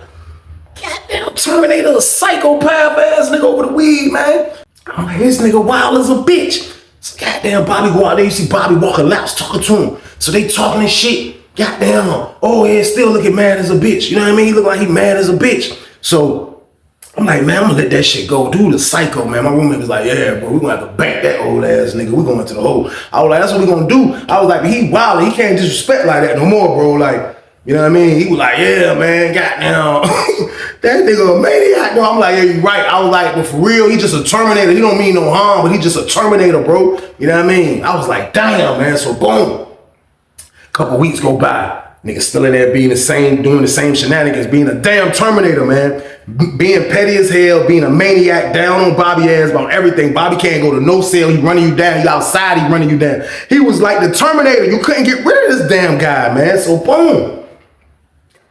goddamn, Terminator, a psychopath ass nigga over the weed, man. I'm like, this nigga wild as a bitch. So goddamn, Bobby go out there, you see Bobby walking laps, talking to him. So they talking and shit. Goddamn, oh yeah, still looking mad as a bitch. You know what I mean? He look like he mad as a bitch. So I'm like, man, I'm gonna let that shit go. Dude, the psycho, man. My roommate was like, yeah, bro, we gonna have to bank that old ass nigga. We going into the hole. I was like, that's what we gonna do. I was like, but he wild. He can't disrespect like that no more, bro. Like, you know what I mean? He was like, yeah, man, goddamn. That nigga a maniac. No, I'm like, yeah, you right. I was like, but for real, he just a Terminator. He don't mean no harm, but he just a Terminator, bro. You know what I mean? I was like, damn, man. So boom. Couple weeks go by, nigga still in there being the same, doing the same shenanigans, being a damn Terminator, man. Being petty as hell, being a maniac, down on Bobby ass about everything. Bobby can't go to no sale, he running you down. You outside, he running you down. He was like the Terminator. You couldn't get rid of this damn guy, man. So boom.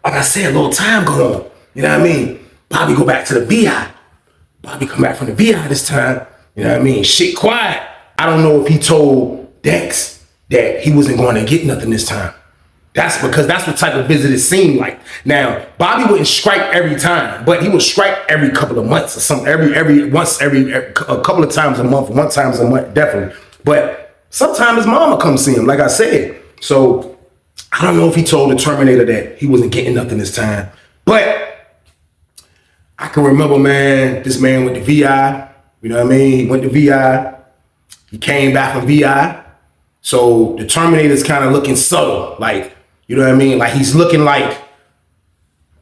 Like I said, a little time go on. You know what I mean? Bobby go back to the VI. Bobby come back from the VI this time. You You know what I mean? Shit quiet. I don't know if he told Dex that he wasn't going to get nothing this time. That's because that's the type of visit it seemed like. Now, Bobby wouldn't strike every time, but he would strike every couple of months or something. Every a couple of times a month, one times a month, definitely. But sometimes his mama comes see him, like I said. So I don't know if he told the Terminator that he wasn't getting nothing this time. But I can remember, man, this man went to VI. You know what I mean? He went to VI. He came back from VI. So the Terminator's kind of looking subtle, like, you know what I mean? Like he's looking like,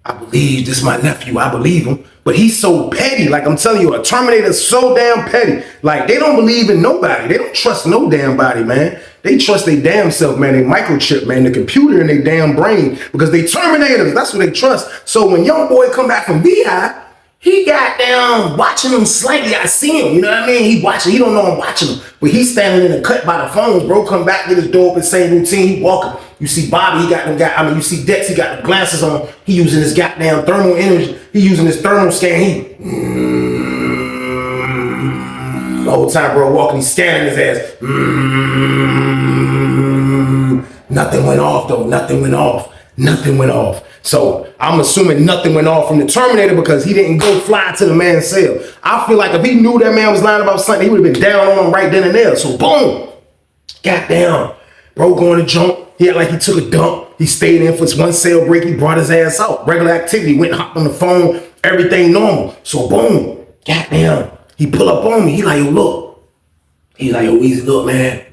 I believe this is my nephew, I believe him. But he's so petty, like I'm telling you, a Terminator's so damn petty. Like they don't believe in nobody. They don't trust no damn body, man. They trust their damn self, man. They microchip, man, the computer in their damn brain because they Terminators, that's what they trust. So when young boy come back from VI, he got down watching him slightly. I see him, you know what I mean? He watching, he don't know I'm watching him. But he's standing in the cut by the phones, bro. Come back, get his door open, same routine, he walking. You see Bobby, he got them, you see Dex, he got the glasses on. He using his goddamn thermal energy. He using his thermal scan. The whole time, bro, walking, he's scanning his ass. Nothing went off, though. Nothing went off. Nothing went off. So I'm assuming nothing went off from the Terminator because he didn't go fly to the man's cell. I feel like if he knew that man was lying about something, he would have been down on him right then and there. So boom, goddamn, bro going to jump. He had like he took a dump. He stayed in for his one cell break. He brought his ass out. Regular activity. Went and hopped on the phone. Everything normal. So boom, goddamn. He pull up on me. He like, yo, look. He like, yo, Easy, look, man.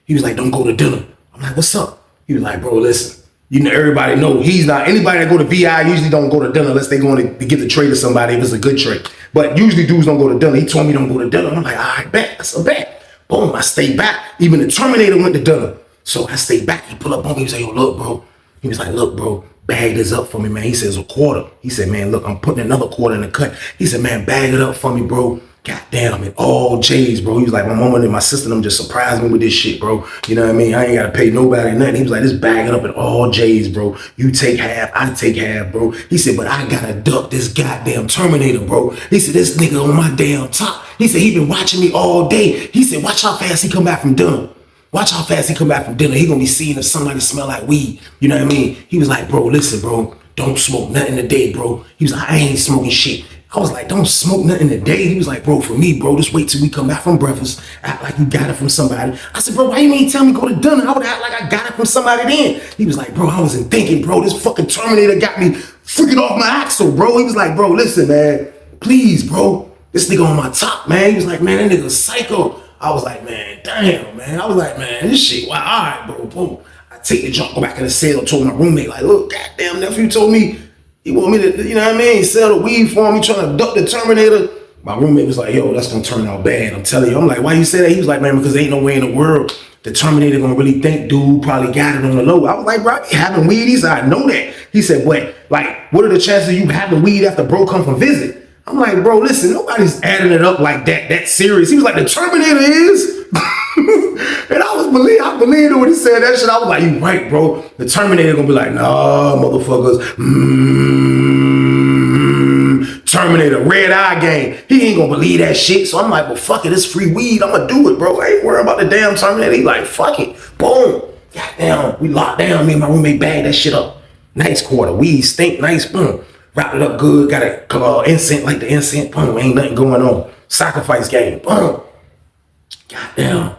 He was like, don't go to dinner. I'm like, what's up? He was like, bro, listen. You know, everybody know he's not. Anybody that go to VI usually don't go to dinner unless they going to get the trade to somebody if it's a good trade. But usually dudes don't go to dinner. He told me don't go to dinner. I'm like, all right, bet. That's a bet. Boom, I stayed back. Even the Terminator went to dinner. So I stayed back. He pulled up on me. He was like, yo, look, bro. He was like, look, bro, bag this up for me, man. He says a quarter. He said, man, look, I'm putting another quarter in the cut. He said, man, bag it up for me, bro. Goddamn, it all J's, bro. He was like, my mama and my sister them just surprised me with this shit, bro. You know what I mean? I ain't gotta pay nobody nothing. He was like, just bag it up at all J's, bro. You take half, I take half, bro. He said, but I gotta duck this goddamn Terminator, bro. He said, this nigga on my damn top. He said, he been watching me all day. He said, watch how fast he come back from dinner. Watch how fast he come back from dinner. He gonna be seeing if somebody smell like weed. You know what I mean? He was like, bro, listen, bro. Don't smoke nothing today, bro. He was like, I ain't smoking shit. I was like, don't smoke nothing today. He was like, bro, for me, bro, just wait till we come back from breakfast. Act like you got it from somebody. I said, bro, why you ain't tell me go to dinner? I would act like I got it from somebody then. He was like, bro, I wasn't thinking, bro. This fucking Terminator got me freaking off my axle, bro. He was like, bro, listen, man. Please, bro. This nigga on my top, man. He was like, man, that nigga's psycho. I was like, man, damn, man. I was like, man, this shit, wow, all right, bro, boom. I take the junk, go back in the cell, told my roommate, like, look, goddamn, nephew told me he want me to, you know what I mean, sell the weed for him. He trying to duck the Terminator. My roommate was like, yo, that's gonna turn out bad. I'm telling you. I'm like, why you say that? He was like, man, because there ain't no way in the world the Terminator gonna really think dude probably got it on the low. I was like, bro, you having weed? He said, I know that. He said, what? Like, what are the chances of you having weed after bro come from visit? I'm like, bro, listen, nobody's adding it up like that serious. He was like, the Terminator is? And I believed it when he said that shit. I was like, you right, bro. The Terminator gonna be like, nah, motherfuckers. Terminator, red eye game. He ain't gonna believe that shit. So I'm like, well, fuck it, it's free weed. I'm gonna do it, bro. I ain't worried about the damn Terminator. He like, fuck it. Boom. Goddamn, we locked down. Me and my roommate bagged that shit up. Nice quarter. Weed stink, nice. Boom. Wrapped it up good. Got a incense, like the incense. Boom. Ain't nothing going on. Sacrifice game. Boom. Goddamn.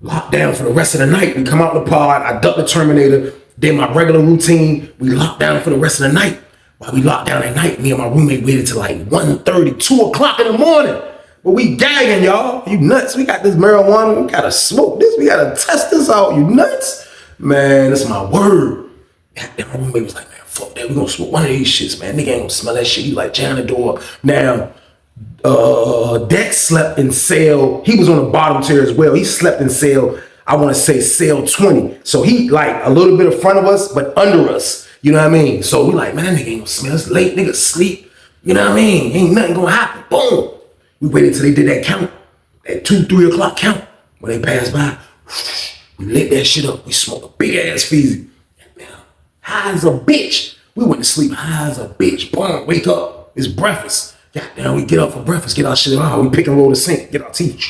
Locked down for the rest of the night. We come out the pod. I duck the Terminator. Did my regular routine. We locked down for the rest of the night. While we locked down at night, me and my roommate waited till like 1:30, 2 o'clock in the morning. But we gagging, y'all. You nuts. We got this marijuana. We gotta smoke this. We gotta test this out. You nuts? Man, that's my word. Goddamn, my roommate was like, man, fuck that. We gonna smoke one of these shits, man. Nigga ain't gonna smell that shit. He like, jam the door. Now, Dex slept in cell. He was on the bottom tier as well. He slept in cell, I want to say cell 20. So he like a little bit in front of us, but under us. You know what I mean? So we like, man, that nigga ain't gonna smell. It's late, nigga sleep. You know what I mean? Ain't nothing gonna happen. Boom. We waited till they did that count, that 2, 3 o'clock count. When they passed by, we lit that shit up. We smoked a big ass feezy. High as a bitch. We went to sleep high as a bitch. Boom, wake up. It's breakfast. Goddamn, we get up for breakfast, get our shit on. We pick and roll the sink, get our teeth,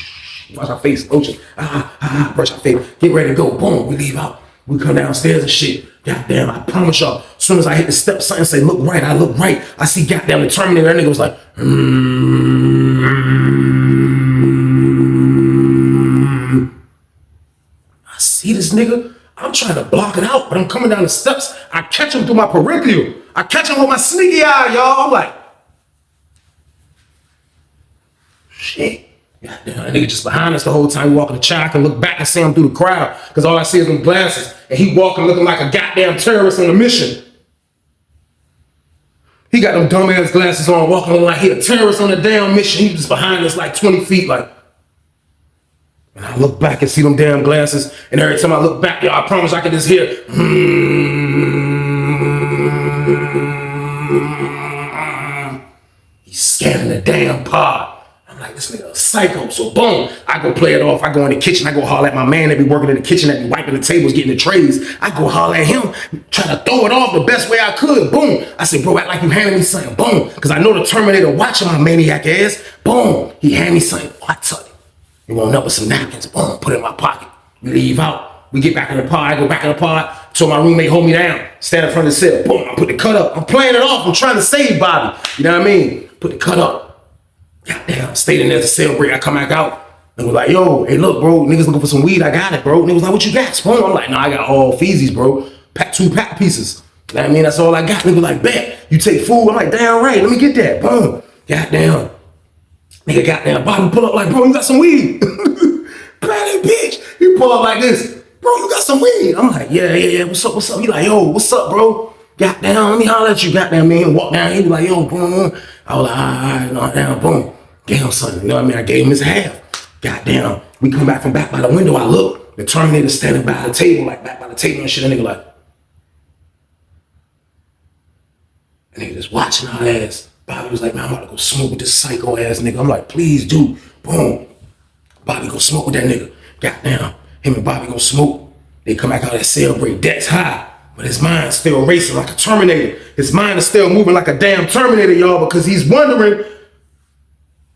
wash our face, lotion, brush our face, get ready to go. Boom, we leave out. We come downstairs and shit. Goddamn, I promise y'all, as soon as I hit the steps, something say, look right, I look right. I see goddamn the Terminator. That nigga was like, I see this nigga. I'm trying to block it out, but I'm coming down the steps. I catch him through my peripheral. I catch him with my sneaky eye, y'all. I'm like, shit. Goddamn, that nigga just behind us the whole time. We walking the child. I can look back and see him through the crowd because all I see is them glasses. And he walking looking like a goddamn terrorist on a mission. He got them dumbass glasses on, walking like he a terrorist on a damn mission. He just behind us like 20 feet, like. And I look back and see them damn glasses. And every time I look back, y'all, I promise I can just hear. He's scanning the damn pod. I'm like, this nigga a psycho. So boom, I go play it off. I go in the kitchen. I go holler at my man that be working in the kitchen, that be wiping the tables, getting the trays. I go holler at him, try to throw it off the best way I could. Boom. I say, bro, act like you handed me something. Boom. Because I know the Terminator watching my maniac ass. Boom. He hand me something. Oh, I tell you. He wound up with some napkins. Boom. Put it in my pocket. We leave out. We get back in the pod. I go back in the pod. So my roommate hold me down. Stand in front of the cell. Boom. I put the cut up. I'm playing it off. I'm trying to save Bobby. You know what I mean? Put the cut up. Goddamn, stayed in there to cell break. I come back out and was like, yo, hey, look, bro, niggas looking for some weed. I got it, bro. Niggas like, what you got, Spoon? I'm like, no, I got all feezies, bro. Two pack pieces. You know what I mean? That's all I got. Niggas like, bet. You take food? I'm like, damn right. Let me get that. Boom. Goddamn. Nigga, goddamn. Bobby pull up like, bro, you got some weed. Patty, bitch. He pull up like this. Bro, you got some weed. I'm like, yeah. What's up? He like, yo, what's up, bro? Goddamn, let me holler at you. Goddamn, man. Walk down. He be like, yo, boom. I was like, all right, no, down, boom. Damn, son, you know what I mean? I gave him his half. Goddamn. We come back from back by the window. I look. The Terminator standing by the table, like back by the table and shit. And nigga like, and nigga just watching our ass. Bobby was like, man, I'm about to go smoke with this psycho ass nigga. I'm like, please do. Boom. Bobby go smoke with that nigga. Goddamn. Him and Bobby go smoke. They come back out of that cell break. That's high. But his mind's still racing like a Terminator. His mind is still moving like a damn Terminator, y'all, because he's wondering,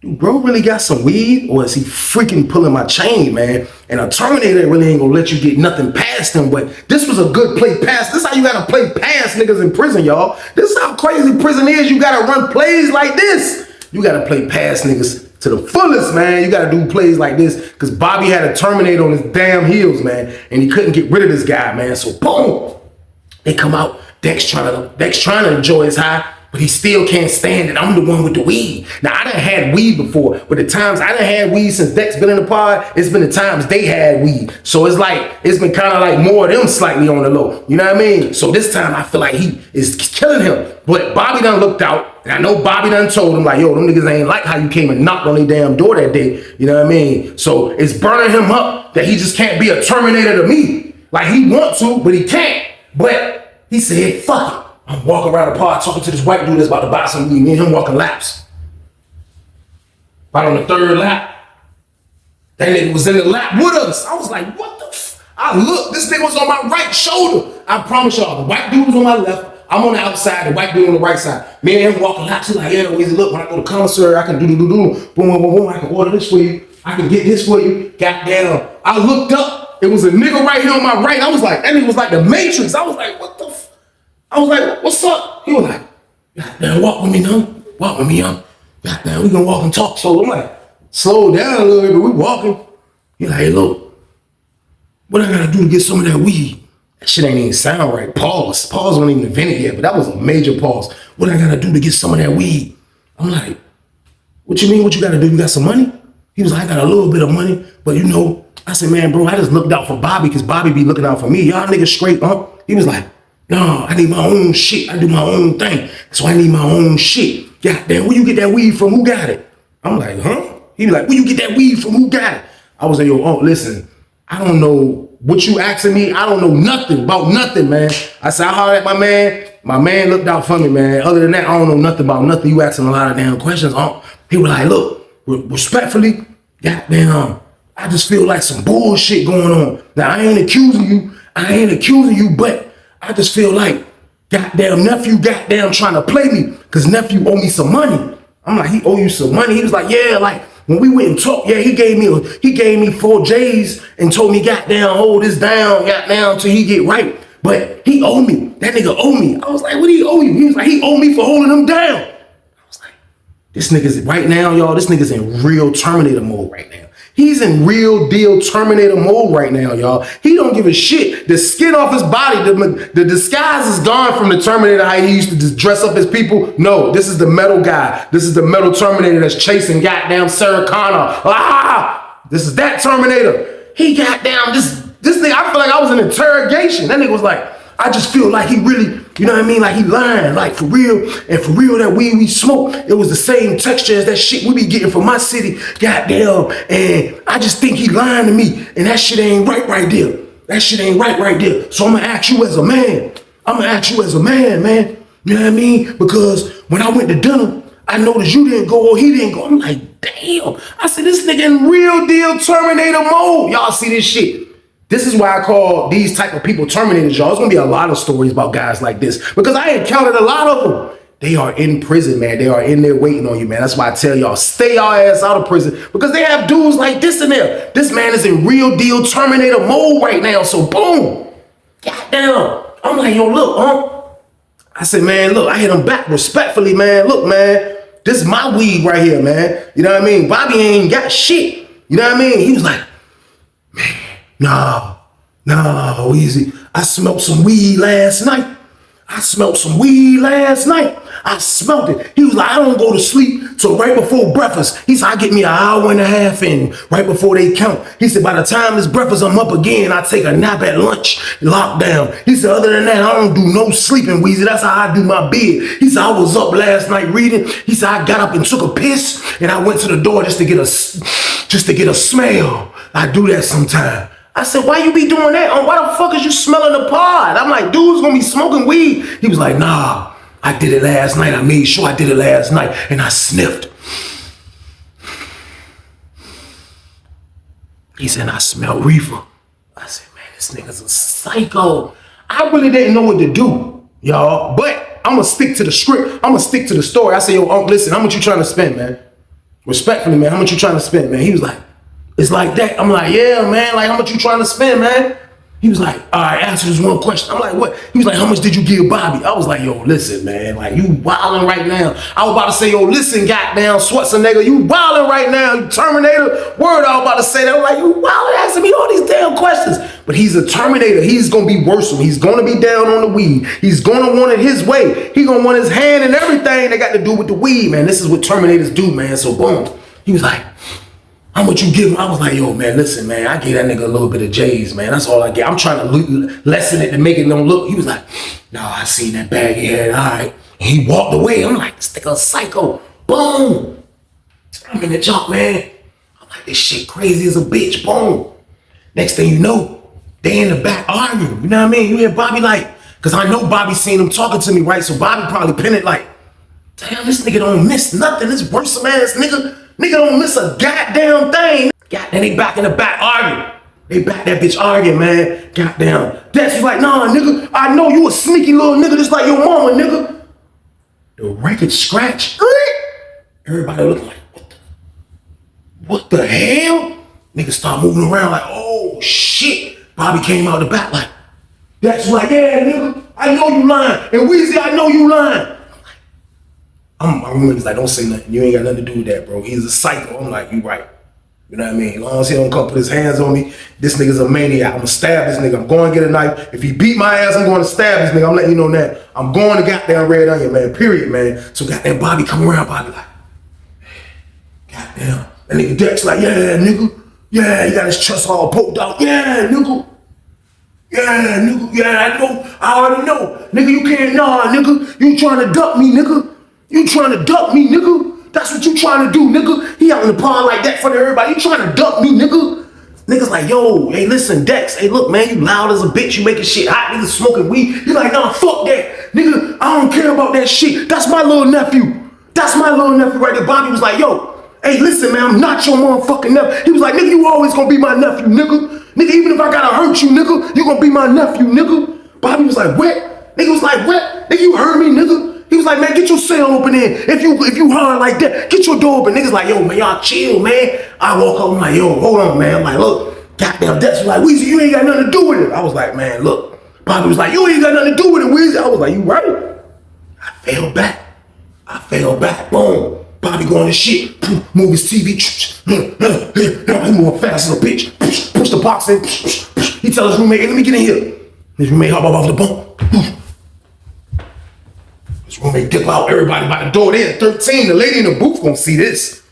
do bro really got some weed, or is he freaking pulling my chain, man? And a Terminator really ain't gonna let you get nothing past him, but this was a good play past. This is how you gotta play past niggas in prison, y'all. This is how crazy prison is. You gotta run plays like this. You gotta play past niggas to the fullest, man. You gotta do plays like this, because Bobby had a Terminator on his damn heels, man, and he couldn't get rid of this guy, man. So boom. They come out, Dex trying to enjoy his high, but he still can't stand it. I'm the one with the weed. Now, I done had weed before, but the times I done had weed since Dex been in the pod, it's been the times they had weed. So it's been kind of like more of them slightly on the low. You know what I mean? So this time I feel like he is killing him. But Bobby done looked out, and I know Bobby done told him like, yo, them niggas ain't like how you came and knocked on their damn door that day. You know what I mean? So it's burning him up that he just can't be a Terminator to me. Like he want to, but he can't. But he said, fuck it. I'm walking around the park talking to this white dude that's about to buy some weed. Me and him walking laps. Right on the third lap, that nigga was in the lap with us. I was like, what the f? I looked, this nigga was on my right shoulder. I promise y'all, the white dude was on my left. I'm on the outside, the white dude on the right side. Me and him walking laps. He's like, yeah, look, when I go to commissary, I can do. Boom. I can order this for you. I can get this for you. Goddamn. I looked up. It was a nigga right here on my right. I was like, that nigga was like the Matrix. I was like, what the f? I was like, what's up? He was like, goddamn, walk with me, now. Walk with me, young. Goddamn, we gonna walk and talk. So I'm like, slow down a little bit, but we walking. He like, hey, look, what I gotta do to get some of that weed? That shit ain't even sound right. Pause. Pause wasn't even invented yet, but that was a major pause. What I gotta do to get some of that weed? I'm like, what you mean, what you gotta do? You got some money? He was like, I got a little bit of money, but you know, I said, man, bro, I just looked out for Bobby because Bobby be looking out for me. Y'all niggas straight, huh? He was like, no, I need my own shit. I do my own thing. So I need my own shit. Goddamn, where you get that weed from? Who got it? I'm like, huh? He be like, where you get that weed from? Who got it? I was like, yo, oh, listen, I don't know what you asking me. I don't know nothing about nothing, man. I said, I hollered at my man. My man looked out for me, man. Other than that, I don't know nothing about nothing. You asking a lot of damn questions. He was like, look, respectfully, goddamn, I just feel like some bullshit going on. Now, I ain't accusing you, but I just feel like goddamn nephew goddamn trying to play me because nephew owe me some money. I'm like, he owe you some money. He was like, yeah, like when we went and talked, yeah, he gave me 4 J's and told me, goddamn, hold this down, goddamn, till he get right. But he owe me. That nigga owe me. I was like, what do he owe you? He was like, he owe me for holding him down. I was like, this nigga's right now, y'all, this nigga's in real Terminator mode right now. He's in real deal Terminator mode right now, y'all. He don't give a shit. The skin off his body, the disguise is gone from the Terminator, how he used to just dress up as people. No, this is the metal guy. This is the metal Terminator that's chasing goddamn Sarah Connor. Ah! This is that Terminator. He goddamn, this nigga, I feel like I was in interrogation. That nigga was like, I just feel like he really, you know what I mean? Like he lying, like for real. And for real, that weed we smoke, it was the same texture as that shit we be getting from my city. Goddamn. And I just think he lying to me. And that shit ain't right there. That shit ain't right there. So I'm gonna ask you as a man. Man. You know what I mean? Because when I went to dinner, I noticed you didn't go or he didn't go. I'm like, damn. I said, this nigga in real deal Terminator mode. Y'all see this shit? This is why I call these type of people Terminators, y'all. There's gonna be a lot of stories about guys like this because I encountered a lot of them. They are in prison, man. They are in there waiting on you, man. That's why I tell y'all, stay y'all ass out of prison because they have dudes like this in there. This man is in real deal Terminator mode right now. So boom, goddamn. I'm like, yo, look, huh? I said, man, look, I hit him back respectfully, man. Look, man, this is my weed right here, man. You know what I mean? Bobby ain't got shit. You know what I mean? He was like, man. No, easy. I smoked some weed last night. I smelled it. He was like, I don't go to sleep till right before breakfast. He said, I get me an hour and a half in right before they count. He said, by the time it's breakfast, I'm up again. I take a nap at lunch, lockdown. He said, other than that, I don't do no sleeping, Weezy. That's how I do my bed. He said, I was up last night reading. He said, I got up and took a piss and I went to the door just to get a smell. I do that sometime. I said, why you be doing that? Why the fuck is you smelling the pod? I'm like, dude's gonna be smoking weed. He was like, nah, I did it last night. I made sure I did it last night and I sniffed. He said, I smell reefer. I said, man, this nigga's a psycho. I really didn't know what to do, y'all, but I'm gonna stick to the script. I'm gonna stick to the story. I said, yo, listen, how much you trying to spend, man? Respectfully, man, how much you trying to spend, man? He was like, it's like that. I'm like, yeah, man, like how much you trying to spend, man? He was like, all right, answer this one question. I'm like, what? He was like, how much did you give Bobby? I was like, yo, listen, man, like you wilding right now. I was about to say, yo, listen, goddamn Schwarzenegger, you wilding right now, you Terminator. Word, I was about to say that. I'm like, you wilding, asking me all these damn questions. But he's a Terminator. He's gonna be worse. He's gonna be down on the weed. He's gonna want it his way. He gonna want his hand and everything that got to do with the weed, man. This is what Terminators do, man. So boom. He was like, how much you give him? I was like, yo, man, listen, man, I give that nigga a little bit of J's, man. That's all I get. I'm trying to lessen it to make it don't look. He was like, no, I seen that bag he had, all right. And he walked away. I'm like, this nigga a psycho. Boom. I'm in the jump, man. I'm like, this shit crazy as a bitch. Boom. Next thing you know, they in the back arguing. You know what I mean? You hear Bobby like, because I know Bobby seen him talking to me, right? So Bobby probably pinned it like, damn, this nigga don't miss nothing. This worse ass nigga. Nigga don't miss a goddamn thing. Goddamn, they back in the back arguing. They back that bitch arguing, man. Goddamn. Dex was like, nah, nigga, I know you a sneaky little nigga just like your mama, nigga. The record scratch. Everybody looking like, what the hell? Niggas start moving around like, oh shit. Bobby came out the back like, Dex was like, yeah, nigga, I know you lying. And Weezy, I know you lying. My roommate's like, don't say nothing. You ain't got nothing to do with that, bro. He's a psycho. I'm like, you right. You know what I mean? As long as he don't come put his hands on me, this nigga's a maniac. I'm gonna stab this nigga. I'm going to get a knife. If he beat my ass, I'm going to stab this nigga. I'm letting you know that. I'm going to goddamn Red Onion, man. Period, man. So goddamn Bobby come around, Bobby like, goddamn. That nigga Dex like, yeah, nigga. Yeah, he got his chest all poked out. Yeah, nigga. Yeah, nigga. Yeah, I know. I already know. Nigga, you can't, nah, nigga. You trying to duck me, nigga. You trying to duck me, nigga? That's what you trying to do, nigga. He out in the pond like that in front of everybody. You trying to duck me, nigga? Niggas like, yo, hey, listen, Dex. Hey, look, man, you loud as a bitch. You making shit hot. Niggas smoking weed. You like, nah, fuck that. Nigga, I don't care about that shit. That's my little nephew. That's my little nephew right there. Bobby was like, yo, hey, listen, man, I'm not your motherfucking nephew. He was like, nigga, you always gonna be my nephew, nigga. Nigga, even if I gotta hurt you, nigga, you gonna be my nephew, nigga. Bobby was like, what? Nigga was like, what? Nigga, you heard me, nigga. He was like, man, get your cell open in. If you hard like that, get your door open. Niggas like, yo, man, y'all chill, man. I woke up, I'm like, yo, hold on, man. I'm like, look, goddamn, Dex was like, Weezy, you ain't got nothing to do with it. I was like, man, look. Bobby was like, you ain't got nothing to do with it, Weezy. I was like, you right? I fell back. Boom. Bobby going to shit. Move his TV. He moving fast as a bitch. Push the box in. He tell his roommate, hey, let me get in here. His roommate hop off the bunk. His roommate dip out. Everybody by the door. They at 13. The lady in the booth gonna see this.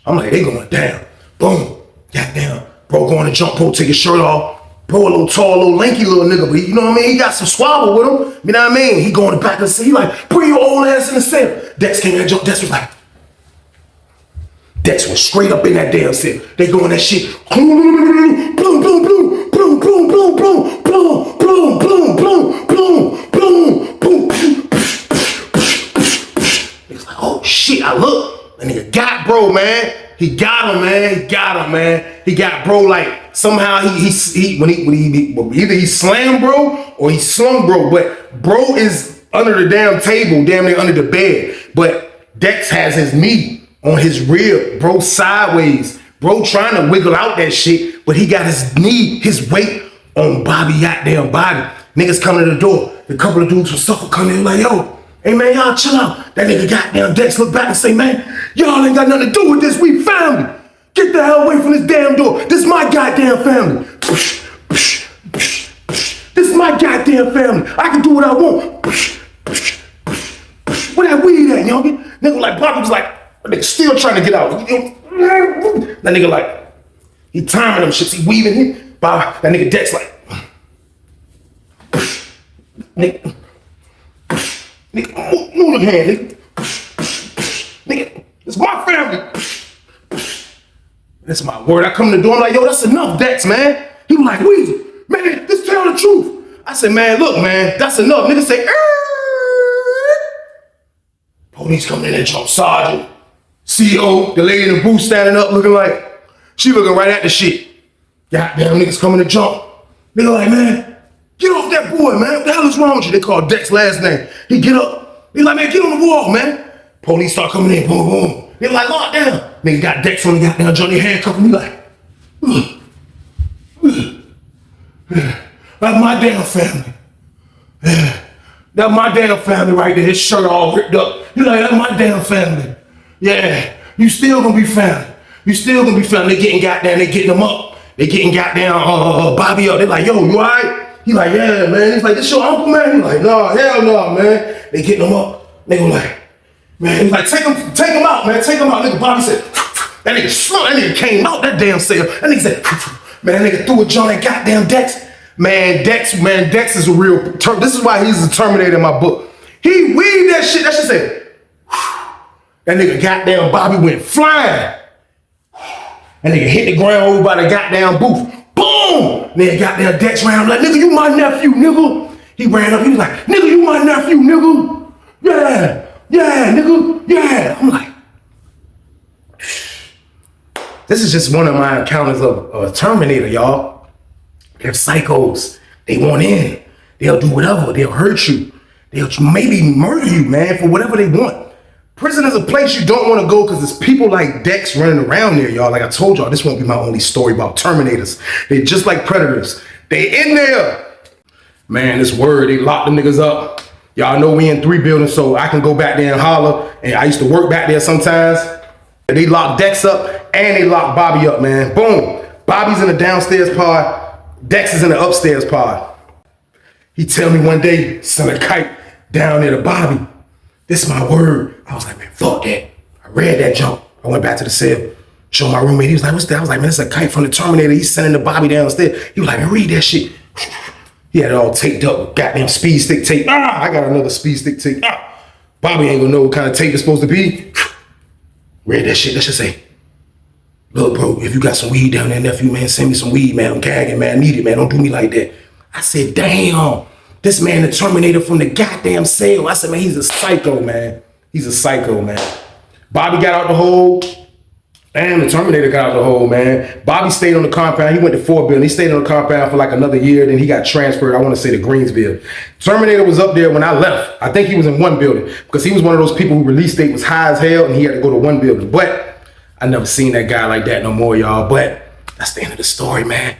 I'm like, they going down. Boom. Goddamn. Bro going to jump. Bro take his shirt off. Bro, a little tall, little lanky little nigga, but you know what I mean? He got some swabble with him. You know what I mean? He going to the back of the cell. He like, bring your old ass in the cell. Dex came in and jumped. Dex was like, Dex was straight up in that damn cell. They going that shit. Boom, boom, boom, boom, boom, boom, boom, boom, boom, boom, boom, boom, boom, boom, boom. Niggas like, oh shit, I look. That nigga got bro, man. He got him, man. He got bro like somehow he either he slammed bro or he slung bro, but bro is under the damn table, damn near under the bed. But Dex has his knee on his rib, bro sideways. Bro trying to wiggle out that shit, but he got his knee, his weight on Bobby goddamn body. Niggas coming to the door. A couple of dudes from Suffolk coming in like, yo, hey man, y'all chill out. That nigga goddamn Dex look back and say, man, y'all ain't got nothing to do with this. We family. Get the hell away from this damn door. This is my goddamn family. This is my goddamn family. I can do what I want. Where that weed at, youngin? Nigga like Bobby was like, nigga still trying to get out. That nigga like, he timing them shits. He weaving him. That nigga Dex like, nigga, move the hand, nigga. Nigga, it's my family. That's my word. I come to the door, I'm like, yo, that's enough, Dex, man. He was like, Weezy, man, just tell the truth. I said, man, look, man, that's enough. Nigga say, police coming in and jump sergeant. CO, the lady in the booth standing up looking like, she looking right at the shit. Goddamn niggas coming to jump. Nigga like, man, get off that boy, man. What the hell is wrong with you? They call Dex last name. He get up. He like, man, get on the wall, man. Police start coming in, boom, boom. They like, lock down. Nigga got Dex on the goddamn Johnny handcuffing me like, that's my damn family. That's my damn family right there. His shirt all ripped up. He like, that's my damn family. Yeah, you still gonna be family. You still gonna be family. They getting goddamn, they getting them up. They getting goddamn Bobby up. They like, yo, you all right? He like, yeah, man. He's like, this your uncle, man? He like, no, hell no, man. They getting them up. They go like, man, he's like, take him out, man. Take him out. Nigga Bobby said, that nigga slung. That nigga came out that damn cell. That nigga said, man, that nigga threw a John at goddamn Dex. Man, Dex is a real, this is why he's a Terminator in my book. He weaved that shit. That shit said, that nigga goddamn Bobby went flying. That nigga hit the ground over by the goddamn booth. Boom! Nigga goddamn Dex ran up like, nigga, you my nephew, nigga. He ran up, he was like, nigga, you my nephew, nigga. Yeah, nigga, yeah. I'm like, this is just one of my encounters of a Terminator, y'all. They're psychos. They want in. They'll do whatever. They'll hurt you. They'll maybe murder you, man, for whatever they want. Prison is a place you don't want to go because there's people like Dex running around there, y'all. Like I told y'all, this won't be my only story about Terminators. They just like Predators. They in there. Man, this word, they locked them niggas up. Y'all know we in 3 buildings, so I can go back there and holler. And I used to work back there sometimes. They locked Dex up and they locked Bobby up, man. Boom. Bobby's in the downstairs pod. Dex is in the upstairs pod. He tell me one day, send a kite down there to Bobby. This is my word. I was like, man, fuck that. I read that jump. I went back to the cell, showed my roommate. He was like, what's that? I was like, man, it's a kite from the Terminator. He's sending the Bobby downstairs. He was like, man, read that shit. He had it all taped up with goddamn speed stick tape. I got another speed stick tape. Bobby ain't gonna know what kind of tape it's supposed to be. Read that shit. Let's just say, look, bro, if you got some weed down there, nephew, man, send me some weed, man. I'm gagging, man. I need it, man. Don't do me like that. I said, damn. This man, the Terminator from the goddamn cell. I said, man, he's a psycho, man. He's a psycho, man. Bobby got out the hole. Damn, the Terminator got out the hole, man. Bobby stayed on the compound. He went to Fort Bill. He stayed on the compound for like another year. Then he got transferred, I want to say, to Greensville. Terminator was up there when I left. I think he was in one building because he was one of those people who release date was high as hell and he had to go to one building. But I never seen that guy like that no more, y'all. But that's the end of the story, man.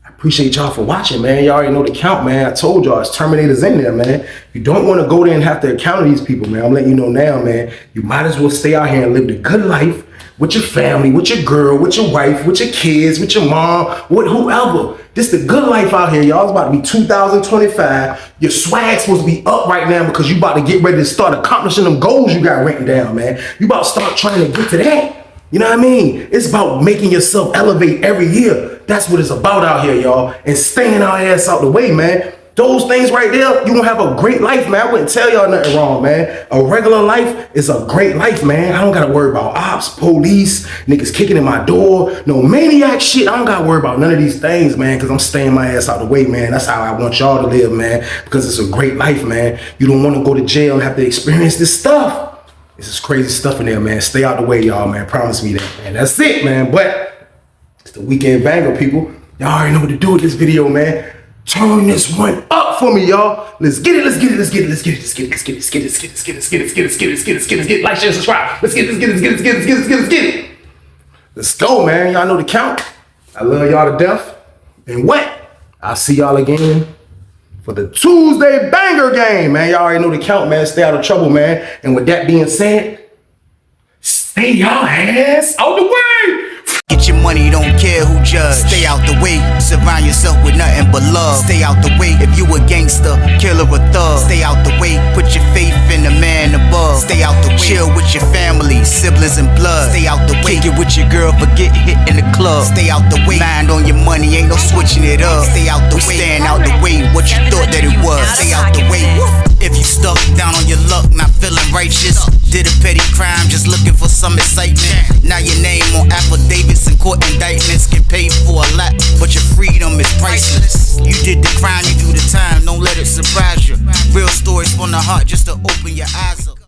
I appreciate y'all for watching, man. Y'all already know the count, man. I told y'all it's Terminators in there, man. You don't want to go there and have to encounter these people, man. I'm letting you know now, man. You might as well stay out here and live the good life with your family, with your girl, with your wife, with your kids, with your mom, with whoever. This the good life out here, y'all. It's about to be 2025. Your swag's supposed to be up right now because you about to get ready to start accomplishing them goals you got written down, man. You about to start trying to get to that. You know what I mean? It's about making yourself elevate every year. That's what it's about out here, y'all. And staying our ass out the way, man. Those things right there, you gonna have a great life, man. I wouldn't tell y'all nothing wrong, man. A regular life is a great life, man. I don't gotta worry about ops, police, niggas kicking in my door, no maniac shit. I don't gotta worry about none of these things, man, because I'm staying my ass out the way, man. That's how I want y'all to live, man, because it's a great life, man. You don't want to go to jail and have to experience this stuff. This is crazy stuff in there, man. Stay out the way, y'all, man. Promise me that, man. That's it, man. But it's the weekend banger, people. Y'all already know what to do with this video, man. Turn this one up for me, y'all. Let's get it, let's get it, let's get it, let's get it, let's get it, let's get it, let's get it, let's get it, let's get it, let's get it, let's get it, let's get it, let's get it, let's get it, like, share, subscribe. Let's get it, let's get it, let's get it, let's get it, let's get it, let's get it. Let's go, man. Y'all know the count. I love y'all to death. And what? I'll see y'all again for the Tuesday banger game, man. Y'all already know the count, man. Stay out of trouble, man. And with that being said, stay y'all ass out the way. Get your money, don't care who judge. Stay out the way, surround yourself with nothing but love. Stay out the way if you a gangster, killer or thug. Stay out the way, put your faith in the man above. Stay out the way, chill with your family, siblings and blood. Stay out the way, kick it with your girl, forget hit in the club. Stay out the way, mind on your money, ain't no switching it up. Stay out the way, stand out the way, what you thought that it was. Stay out the way, if you stuck down on your luck, not feeling righteous. Did a petty crime, just looking for some excitement. Now your name on affidavits and court indictments. Get paid for a lot, but your freedom is priceless. You did the crime, you do the time, don't let it surprise you. Real stories from the heart, just to open your eyes up.